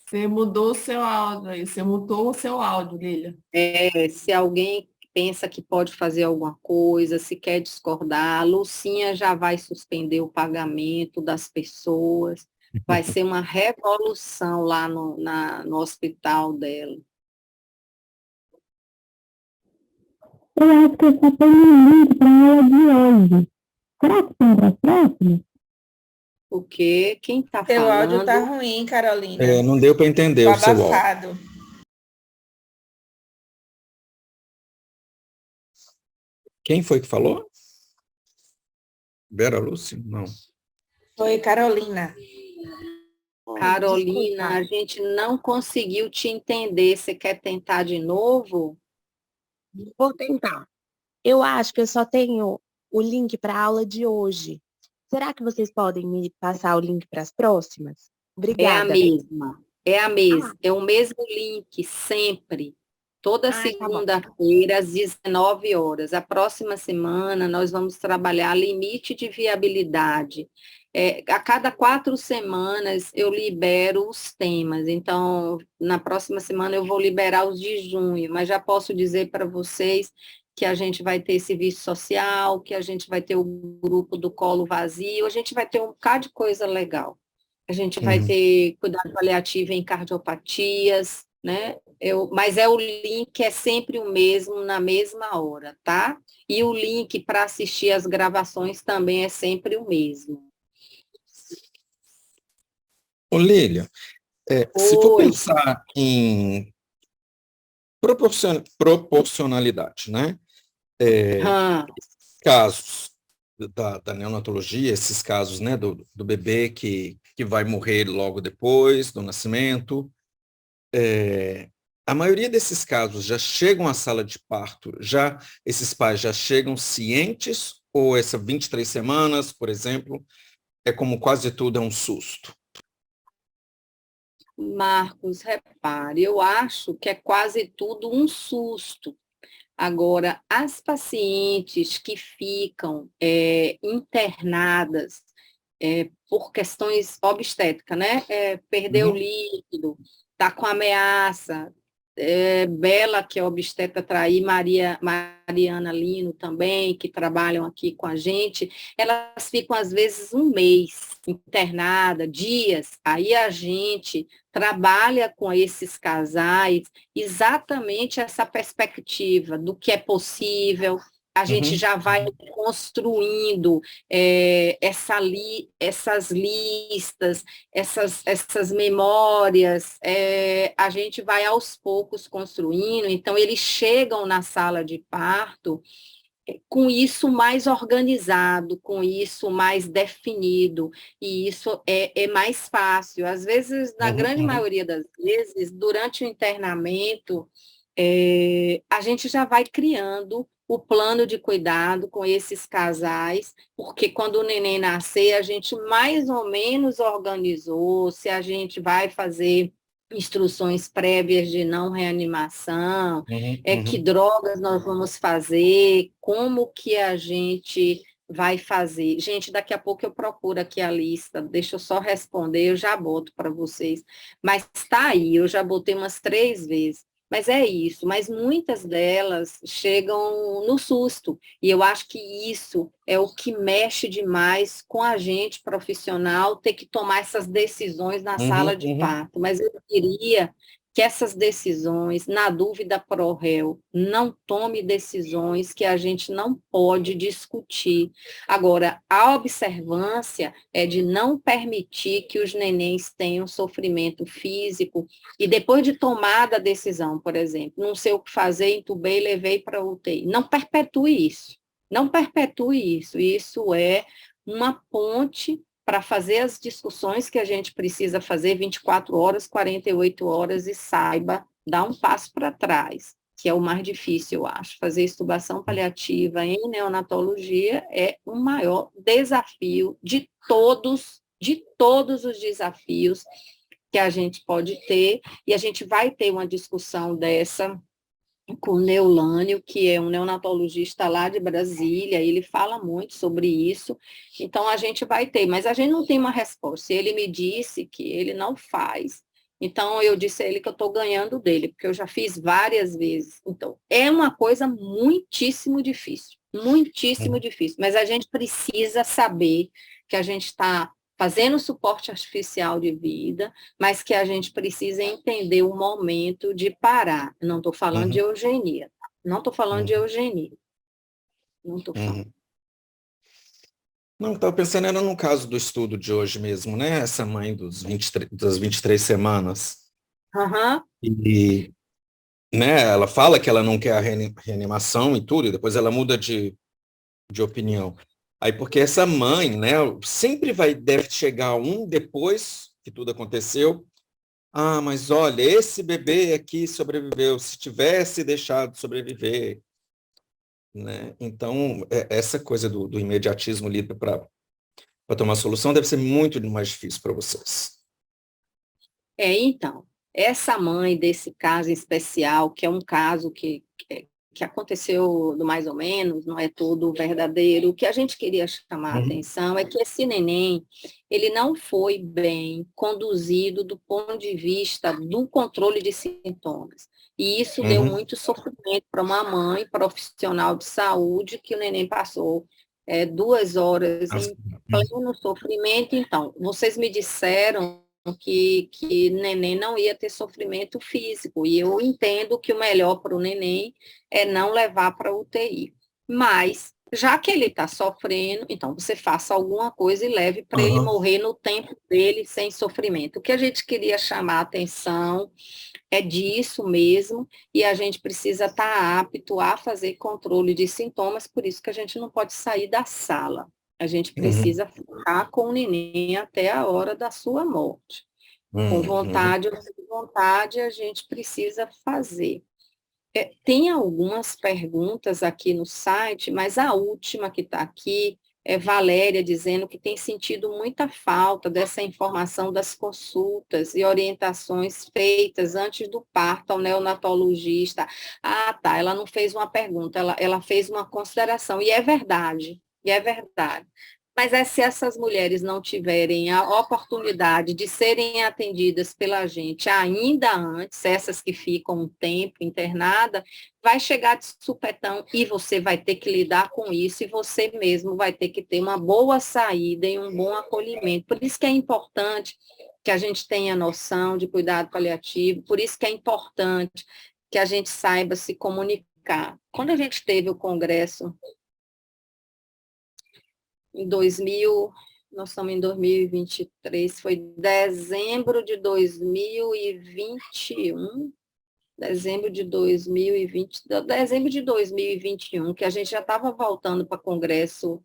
Você mudou o seu áudio aí, você mutou o seu áudio, Lília. Se alguém pensa que pode fazer alguma coisa, se quer discordar, a Lucinha já vai suspender o pagamento das pessoas, vai ser uma revolução lá no hospital dela. Eu acho que eu só tenho um link para a aula de hoje. Será que tem para as próximas? Porque quem está falando... Seu áudio está ruim, Carolina. Não deu para entender o seu áudio. Abafado. Quem foi que falou? Vera Lúcia? Não. Foi Carolina. Carolina, Desculpa. a gente não conseguiu te entender. Você quer tentar de novo? Vou tentar. Eu acho que eu só tenho o link para a aula de hoje. Será que vocês podem me passar o link para as próximas? Obrigada. É a mesma, é o mesmo link, sempre. Toda Ai, tá bom. segunda-feira, às 19 horas. A próxima semana, nós vamos trabalhar limite de viabilidade. A cada 4 semanas, eu libero os temas. Então, na próxima semana, eu vou liberar os de junho, mas já posso dizer para vocês que a gente vai ter serviço social, que a gente vai ter o grupo do colo vazio, a gente vai ter um bocado de coisa legal. A gente vai ter cuidado paliativo em cardiopatias, né? Mas o link é sempre o mesmo, na mesma hora, tá? E o link para assistir as gravações também é sempre o mesmo. Ô, Lília, se for Oi. pensar em proporcionalidade, né? Casos da neonatologia, esses casos, né, do bebê que vai morrer logo depois do nascimento, a maioria desses casos já chegam à sala de parto, esses pais já chegam cientes, ou essas 23 semanas, por exemplo, é como quase tudo é um susto? Marcos, repare, eu acho que é quase tudo um susto. Agora, as pacientes que ficam internadas por questões obstétricas, né? Perdeu o líquido, está com ameaça, Bela, que é obstetra traí, Mariana Lino também, que trabalham aqui com a gente, elas ficam às vezes um mês internada, dias, aí a gente trabalha com esses casais exatamente essa perspectiva do que é possível, a gente já vai construindo essas listas, essas memórias, a gente vai aos poucos construindo, então eles chegam na sala de parto com isso mais organizado, com isso mais definido, e isso é mais fácil. Às vezes, na grande maioria das vezes, durante o internamento, a gente já vai criando o plano de cuidado com esses casais, porque quando o neném nascer, a gente mais ou menos organizou se a gente vai fazer instruções prévias de não reanimação, que drogas nós vamos fazer, como que a gente vai fazer. Gente, daqui a pouco eu procuro aqui a lista, deixa eu só responder, eu já boto para vocês. Mas está aí, eu já botei umas 3 vezes. Mas é isso, mas muitas delas chegam no susto, e eu acho que isso é o que mexe demais com a gente profissional, ter que tomar essas decisões na sala de parto, mas eu queria que essas decisões, na dúvida pro réu, não tome decisões que a gente não pode discutir. Agora, a observância é de não permitir que os nenéns tenham sofrimento físico e depois de tomada a decisão, por exemplo, não sei o que fazer, entubei e levei para a UTI. Não perpetue isso. Não perpetue isso. Isso é uma ponte para fazer as discussões que a gente precisa fazer 24 horas, 48 horas e saiba dar um passo para trás, que é o mais difícil, eu acho. Fazer extubação paliativa em neonatologia é o maior desafio de todos os desafios que a gente pode ter, e a gente vai ter uma discussão dessa com o Neulânio, que é um neonatologista lá de Brasília, ele fala muito sobre isso, então a gente vai ter, mas a gente não tem uma resposta. Ele me disse que ele não faz, então eu disse a ele que eu estou ganhando dele, porque eu já fiz várias vezes. Então, é uma coisa muitíssimo difícil, mas a gente precisa saber que a gente está fazendo suporte artificial de vida, mas que a gente precisa entender o momento de parar. Não estou falando de eugenia. Não estou falando de eugenia. Não estou falando. Não, estava pensando, era no caso do estudo de hoje mesmo, né? Essa mãe das 23 semanas. E, né, ela fala que ela não quer a reanimação e tudo, e depois ela muda de opinião. Aí, porque essa mãe, né, sempre deve chegar depois que tudo aconteceu. Ah, mas olha, esse bebê aqui sobreviveu, se tivesse deixado de sobreviver, né? Então, essa coisa do imediatismo ali para tomar solução deve ser muito mais difícil para vocês. Então, Essa mãe desse caso em especial, que é um caso que aconteceu do mais ou menos, não é todo verdadeiro, o que a gente queria chamar a atenção é que esse neném, ele não foi bem conduzido do ponto de vista do controle de sintomas. E isso deu muito sofrimento para uma mãe profissional de saúde, que o neném passou 2 horas em pleno sofrimento. Então, vocês me disseram que neném não ia ter sofrimento físico, e eu entendo que o melhor para o neném é não levar para UTI. Mas, já que ele está sofrendo, então você faça alguma coisa e leve para ele morrer no tempo dele, sem sofrimento. O que a gente queria chamar a atenção é disso mesmo, e a gente precisa estar apto a fazer controle de sintomas, por isso que a gente não pode sair da sala. A gente precisa ficar com o neném até a hora da sua morte. Com vontade ou sem vontade, a gente precisa fazer. Tem algumas perguntas aqui no site, mas a última que está aqui é Valéria dizendo que tem sentido muita falta dessa informação das consultas e orientações feitas antes do parto ao neonatologista. Ah, tá, ela não fez uma pergunta, ela fez uma consideração, e é verdade. Mas se essas mulheres não tiverem a oportunidade de serem atendidas pela gente ainda antes, essas que ficam um tempo internada, vai chegar de supetão e você vai ter que lidar com isso, e você mesmo vai ter que ter uma boa saída e um bom acolhimento. Por isso que é importante que a gente tenha noção de cuidado paliativo, por isso que é importante que a gente saiba se comunicar. Quando a gente teve o congresso em 2000, nós estamos em 2023, foi dezembro de 2021, dezembro de 2021, que a gente já estava voltando para congresso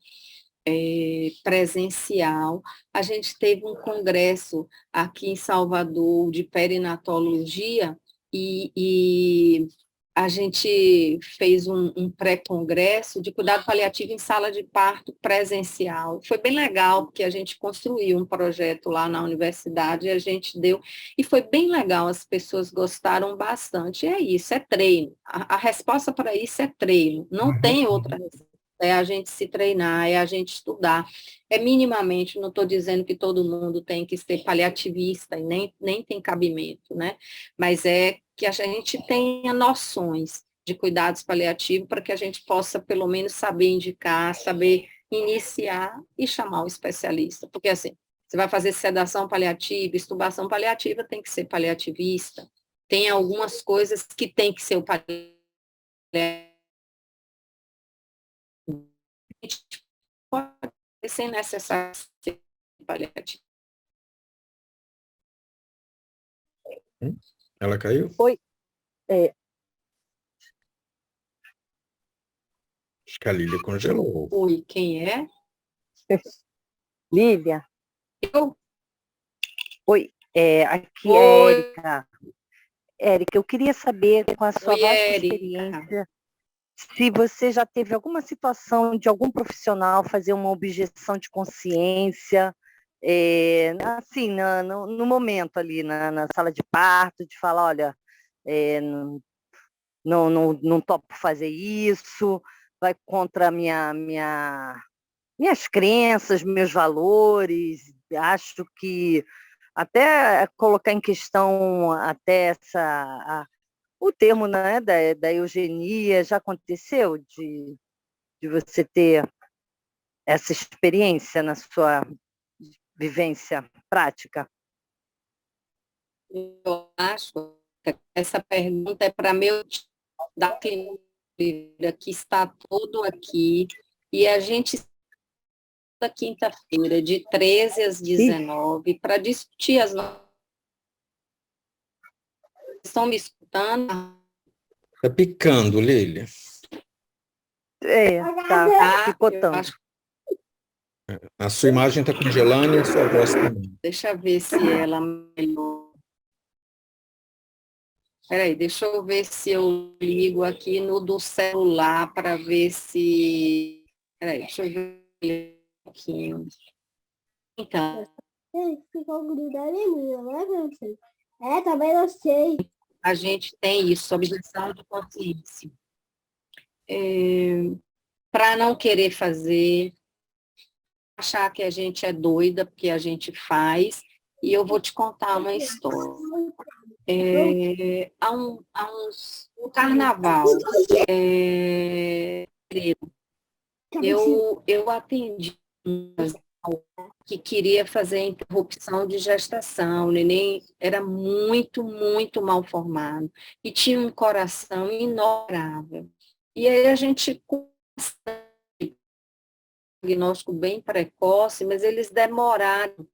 presencial. A gente teve um congresso aqui em Salvador de perinatologia, e a gente fez um pré-congresso de cuidado paliativo em sala de parto presencial. Foi bem legal, porque a gente construiu um projeto lá na universidade, e a gente deu, e foi bem legal, as pessoas gostaram bastante. É isso, é treino. A resposta para isso é treino, não tem outra resposta. É a gente se treinar, é a gente estudar. É minimamente, não estou dizendo que todo mundo tem que ser paliativista, e nem tem cabimento, né? Mas é que a gente tenha noções de cuidados paliativos para que a gente possa, pelo menos, saber indicar, saber iniciar e chamar o especialista. Porque, assim, você vai fazer sedação paliativa, extubação paliativa, tem que ser paliativista. Tem algumas coisas que tem que ser o paliativo. Pode ser necessário ser paliativo. Ela caiu? Oi. Acho que a Lília congelou. Oi, quem é? Lívia. Eu? Oi, aqui Oi. é Érica. Érica, eu queria saber, com a sua Oi, vasta Érica. experiência, se você já teve alguma situação de algum profissional fazer uma objeção de consciência, assim, no momento ali, na sala de parto, de falar, olha, não topo fazer isso, vai contra minhas crenças, meus valores, acho que até colocar em questão até o termo, né, da eugenia. Já aconteceu de você ter essa experiência na sua vivência prática? Eu acho que essa pergunta é para meu time da clínica, que está todo aqui, e a gente está quinta-feira, de 13 às 19, para discutir as nossas. Estão me escutando? Está picando, Lília. Tá picotando. A sua imagem está congelando e a sua voz também. Deixa eu ver se ela melhorou. Peraí, deixa eu ver se eu ligo aqui no do celular para ver se... Peraí, deixa eu ver um pouquinho. Então... Ficou grudado em mim, não é, Vincent? Também não sei. A gente tem isso, objeção de consciência. Para não querer fazer, achar que a gente é doida porque a gente faz, e eu vou te contar uma história. Um carnaval, eu atendi um casal que queria fazer interrupção de gestação, o neném era muito, muito mal formado, e tinha um coração inoperável. E aí a gente diagnóstico bem precoce, mas eles demoraram,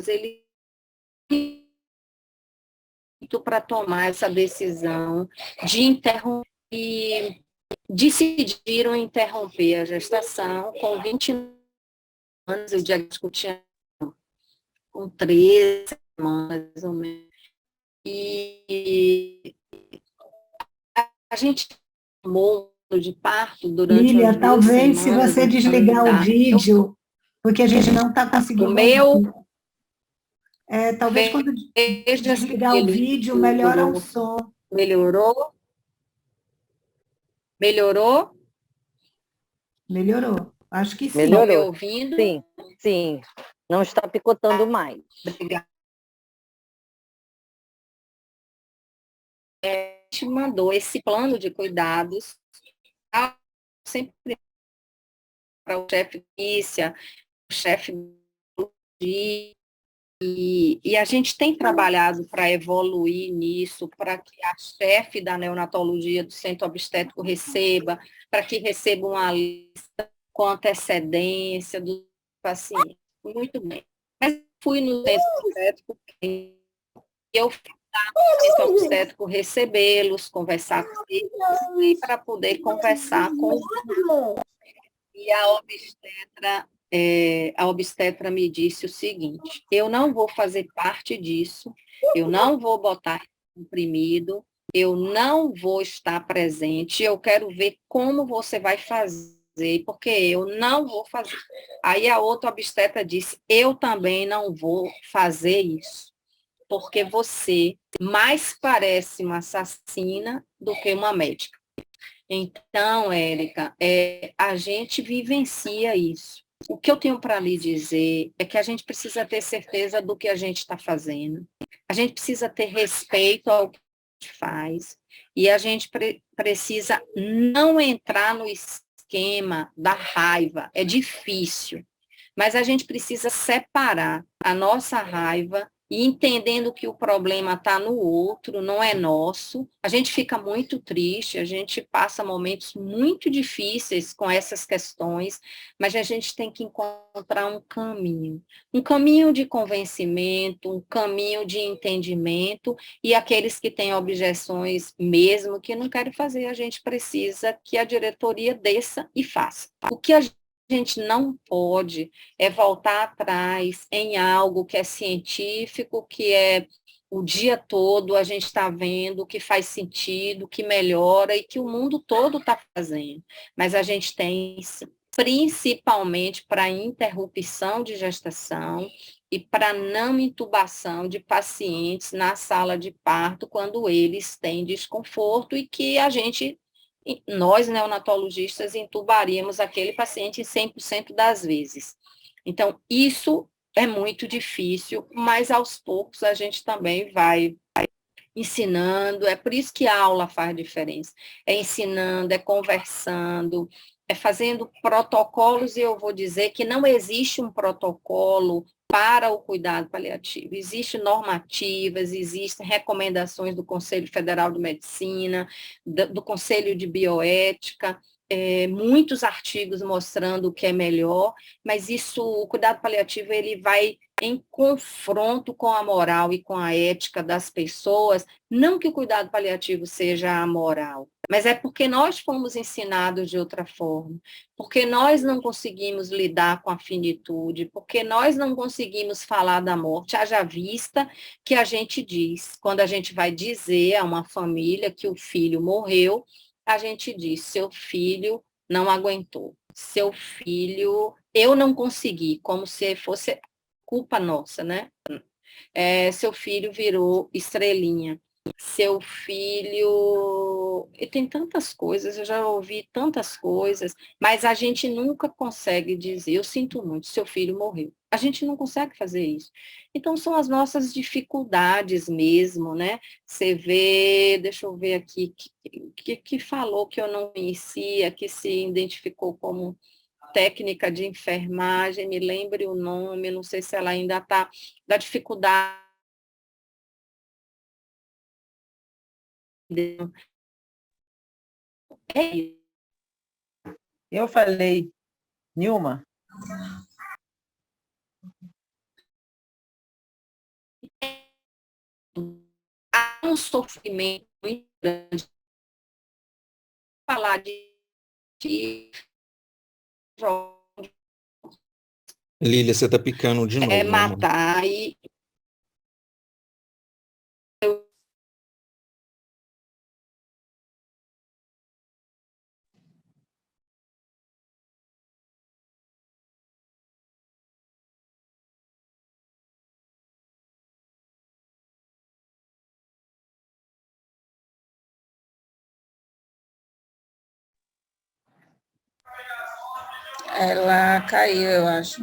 eles para tomar essa decisão de interromper, e decidiram interromper a gestação com 20 anos, o diagnóstico tinha com 13 semanas, mais ou menos. E a gente tomou de parto durante Lília, talvez se você desligar o vídeo, porque a gente não está conseguindo. O meu. Talvez quando desligar o vídeo, melhora o som. Melhorou? Melhorou? Melhorou. Acho que sim. Melhorou. Estão me ouvindo? Sim, sim. Não está picotando mais. Obrigada. A gente mandou esse plano de cuidados sempre para o chefe de polícia, o chefe de... E a gente tem trabalhado para evoluir nisso, para que a chefe da neonatologia do centro obstétrico receba, para que receba uma lista com antecedência do paciente. Muito bem. Mas fui no centro obstétrico, eu fui no centro obstétrico recebê-los, conversar com eles, para poder conversar com o... E a obstetra me disse o seguinte: eu não vou fazer parte disso, eu não vou botar comprimido, eu não vou estar presente, eu quero ver como você vai fazer, porque eu não vou fazer. Aí a outra obstetra disse: eu também não vou fazer isso, porque você mais parece uma assassina do que uma médica. Então, Érica, a gente vivencia isso. O que eu tenho para lhe dizer é que a gente precisa ter certeza do que a gente está fazendo. A gente precisa ter respeito ao que a gente faz. E a gente precisa não entrar no esquema da raiva. É difícil. Mas a gente precisa separar a nossa raiva e entendendo que o problema está no outro, não é nosso. A gente fica muito triste, a gente passa momentos muito difíceis com essas questões, mas a gente tem que encontrar um caminho de convencimento, um caminho de entendimento, e aqueles que têm objeções mesmo, que não querem fazer, a gente precisa que a diretoria desça e faça. O que a gente não pode voltar atrás em algo que é científico, que é o dia todo a gente está vendo que faz sentido, que melhora e que o mundo todo está fazendo. Mas a gente tem, principalmente para interrupção de gestação e para não intubação de pacientes na sala de parto quando eles têm desconforto e que nós, neonatologistas, intubaríamos aquele paciente em 100% das vezes. Então, isso é muito difícil, mas aos poucos a gente também vai ensinando, é por isso que a aula faz diferença. É ensinando, é conversando, é fazendo protocolos, e eu vou dizer que não existe um protocolo para o cuidado paliativo. Existem normativas, existem recomendações do Conselho Federal de Medicina, do Conselho de Bioética, muitos artigos mostrando o que é melhor, mas o cuidado paliativo, ele vai em confronto com a moral e com a ética das pessoas, não que o cuidado paliativo seja amoral, mas é porque nós fomos ensinados de outra forma, porque nós não conseguimos lidar com a finitude, porque nós não conseguimos falar da morte, haja vista que a gente diz, quando a gente vai dizer a uma família que o filho morreu, a gente diz: seu filho não aguentou, seu filho, eu não consegui, como se fosse culpa nossa, né? seu filho virou estrelinha, seu filho... E tem tantas coisas, eu já ouvi tantas coisas, mas a gente nunca consegue dizer, eu sinto muito, seu filho morreu. A gente não consegue fazer isso. Então, são as nossas dificuldades mesmo, né? Você vê, deixa eu ver aqui, que falou que eu não conhecia, que se identificou como técnica de enfermagem, me lembre o nome, não sei se ela ainda está, da dificuldade. É isso. Eu falei, Nilma? Há um sofrimento muito grande. Falar de Lília, você está picando de novo. matar e Ela caiu, eu acho.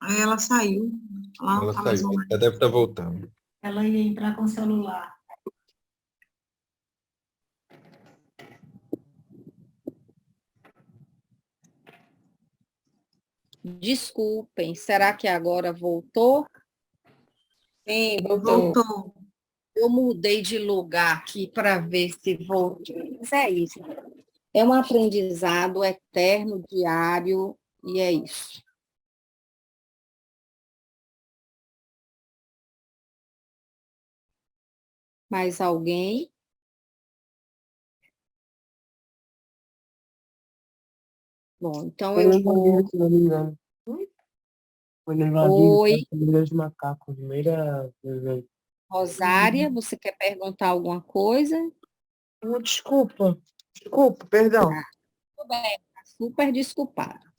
Aí ela saiu. Ela saiu, ela deve estar voltando. Ela ia entrar com o celular. desculpem, será que agora voltou? Sim, voltou. Eu mudei de lugar aqui para ver se voltou. Mas é isso. É um aprendizado eterno, diário, e é isso. Mais alguém? Bom, então eu vou... Oi. De macaco, primeira vez. Rosária, você quer perguntar alguma coisa? Desculpa, perdão. Tudo bem, super desculpado.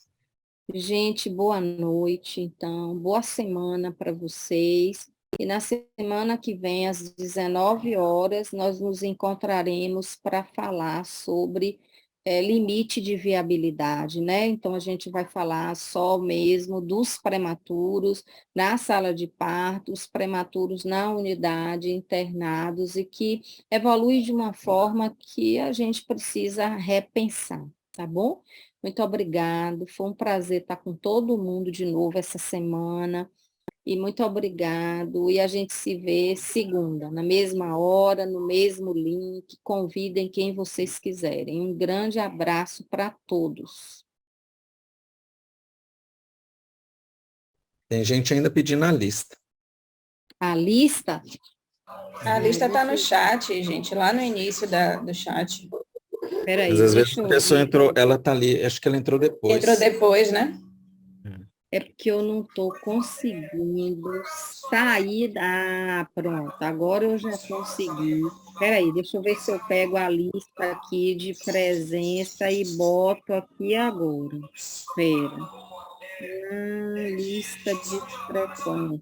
Gente, boa noite, então, boa semana para vocês. E na semana que vem, às 19 horas, nós nos encontraremos para falar sobre limite de viabilidade, né? Então, a gente vai falar só mesmo dos prematuros na sala de parto, os prematuros na unidade, internados, e que evolui de uma forma que a gente precisa repensar, tá bom? Muito obrigado, foi um prazer estar com todo mundo de novo essa semana. E muito obrigado. E a gente se vê segunda, na mesma hora, no mesmo link. Convidem quem vocês quiserem. Um grande abraço para todos. Tem gente ainda pedindo a lista. A lista? A lista está no chat, gente, lá no início do chat. Peraí, mas às vezes a pessoa entrou, ela está ali, acho que ela entrou depois. Entrou depois, né? É porque eu não estou conseguindo sair pronto, agora eu já consegui. Espera aí, deixa eu ver se eu pego a lista aqui de presença e boto aqui agora. Espera. Lista de frequência.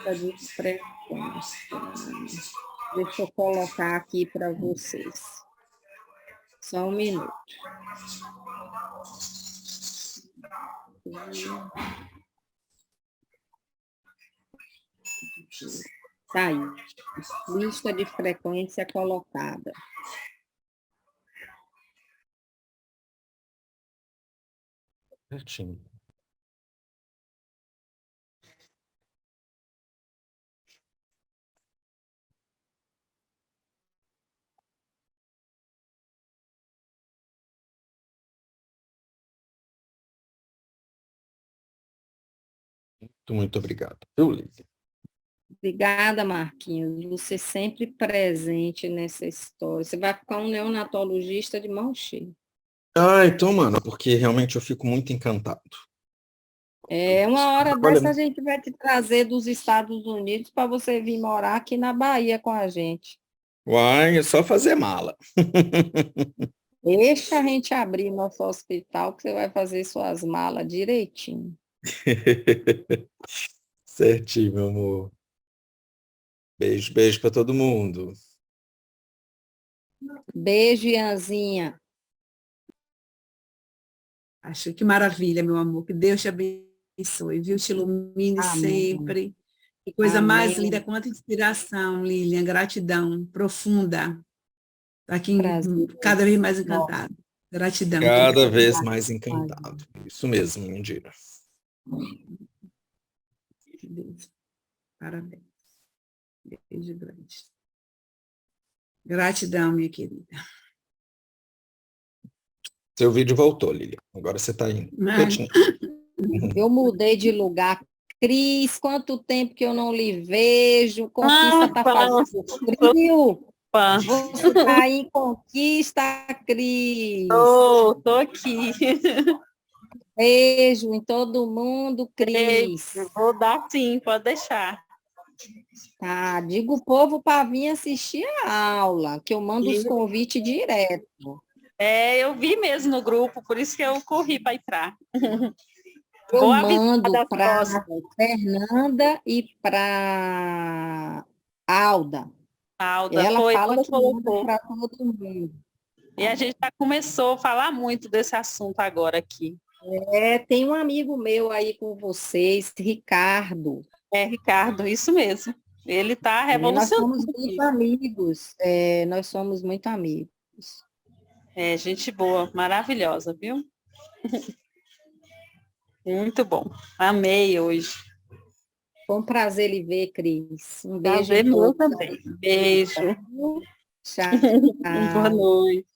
Lista de frequência. Deixa eu colocar aqui para vocês. Só um minuto. Tá aí. Lista de frequência colocada. Certinho. Muito obrigado. Eu ligo. Obrigada, Marquinhos. Você sempre presente nessa história. Você vai ficar um neonatologista de mão cheia. Então, mano, porque realmente eu fico muito encantado. Uma hora dessa a gente vai te trazer dos Estados Unidos para você vir morar aqui na Bahia com a gente. Uai, é só fazer mala. Deixa a gente abrir nosso hospital que você vai fazer suas malas direitinho. Certinho, meu amor. Beijo, beijo para todo mundo. Beijo, Ianzinha. Acho que maravilha, meu amor. Que Deus te abençoe, viu? Te ilumine Amém. sempre. Que coisa mais Amém. linda, quanta inspiração, Lilian. Gratidão profunda. Tá aqui Prazer. cada vez mais encantado. Gratidão. Cada vez mais encantado. Isso mesmo, Indira. Beijo. Parabéns. Beijo grande. Gratidão, minha querida. Seu vídeo voltou, Lilian. Agora você está indo. Eu mudei de lugar. Cris, quanto tempo que eu não lhe vejo? Conquista está fazendo frio. Você está aí em Conquista, Cris. Tô aqui. Beijo em todo mundo, Cris. Vou dar sim, pode deixar. Tá, diga o povo para vir assistir a aula, que eu mando os convites direto. Eu vi mesmo no grupo, por isso que eu corri para entrar. Eu mando para Fernanda e para Alda. Ela fala que manda para todo mundo. E a gente já começou a falar muito desse assunto agora aqui. Tem um amigo meu aí com vocês, Ricardo. Ricardo, isso mesmo. Ele está revolucionando. Nós somos muito amigos. Nós somos muito amigos. Gente boa, maravilhosa, viu? Muito bom. Amei hoje. Foi um prazer lhe ver, Cris. Um beijo. Prazer meu também. Beijo. Tchau. Boa noite.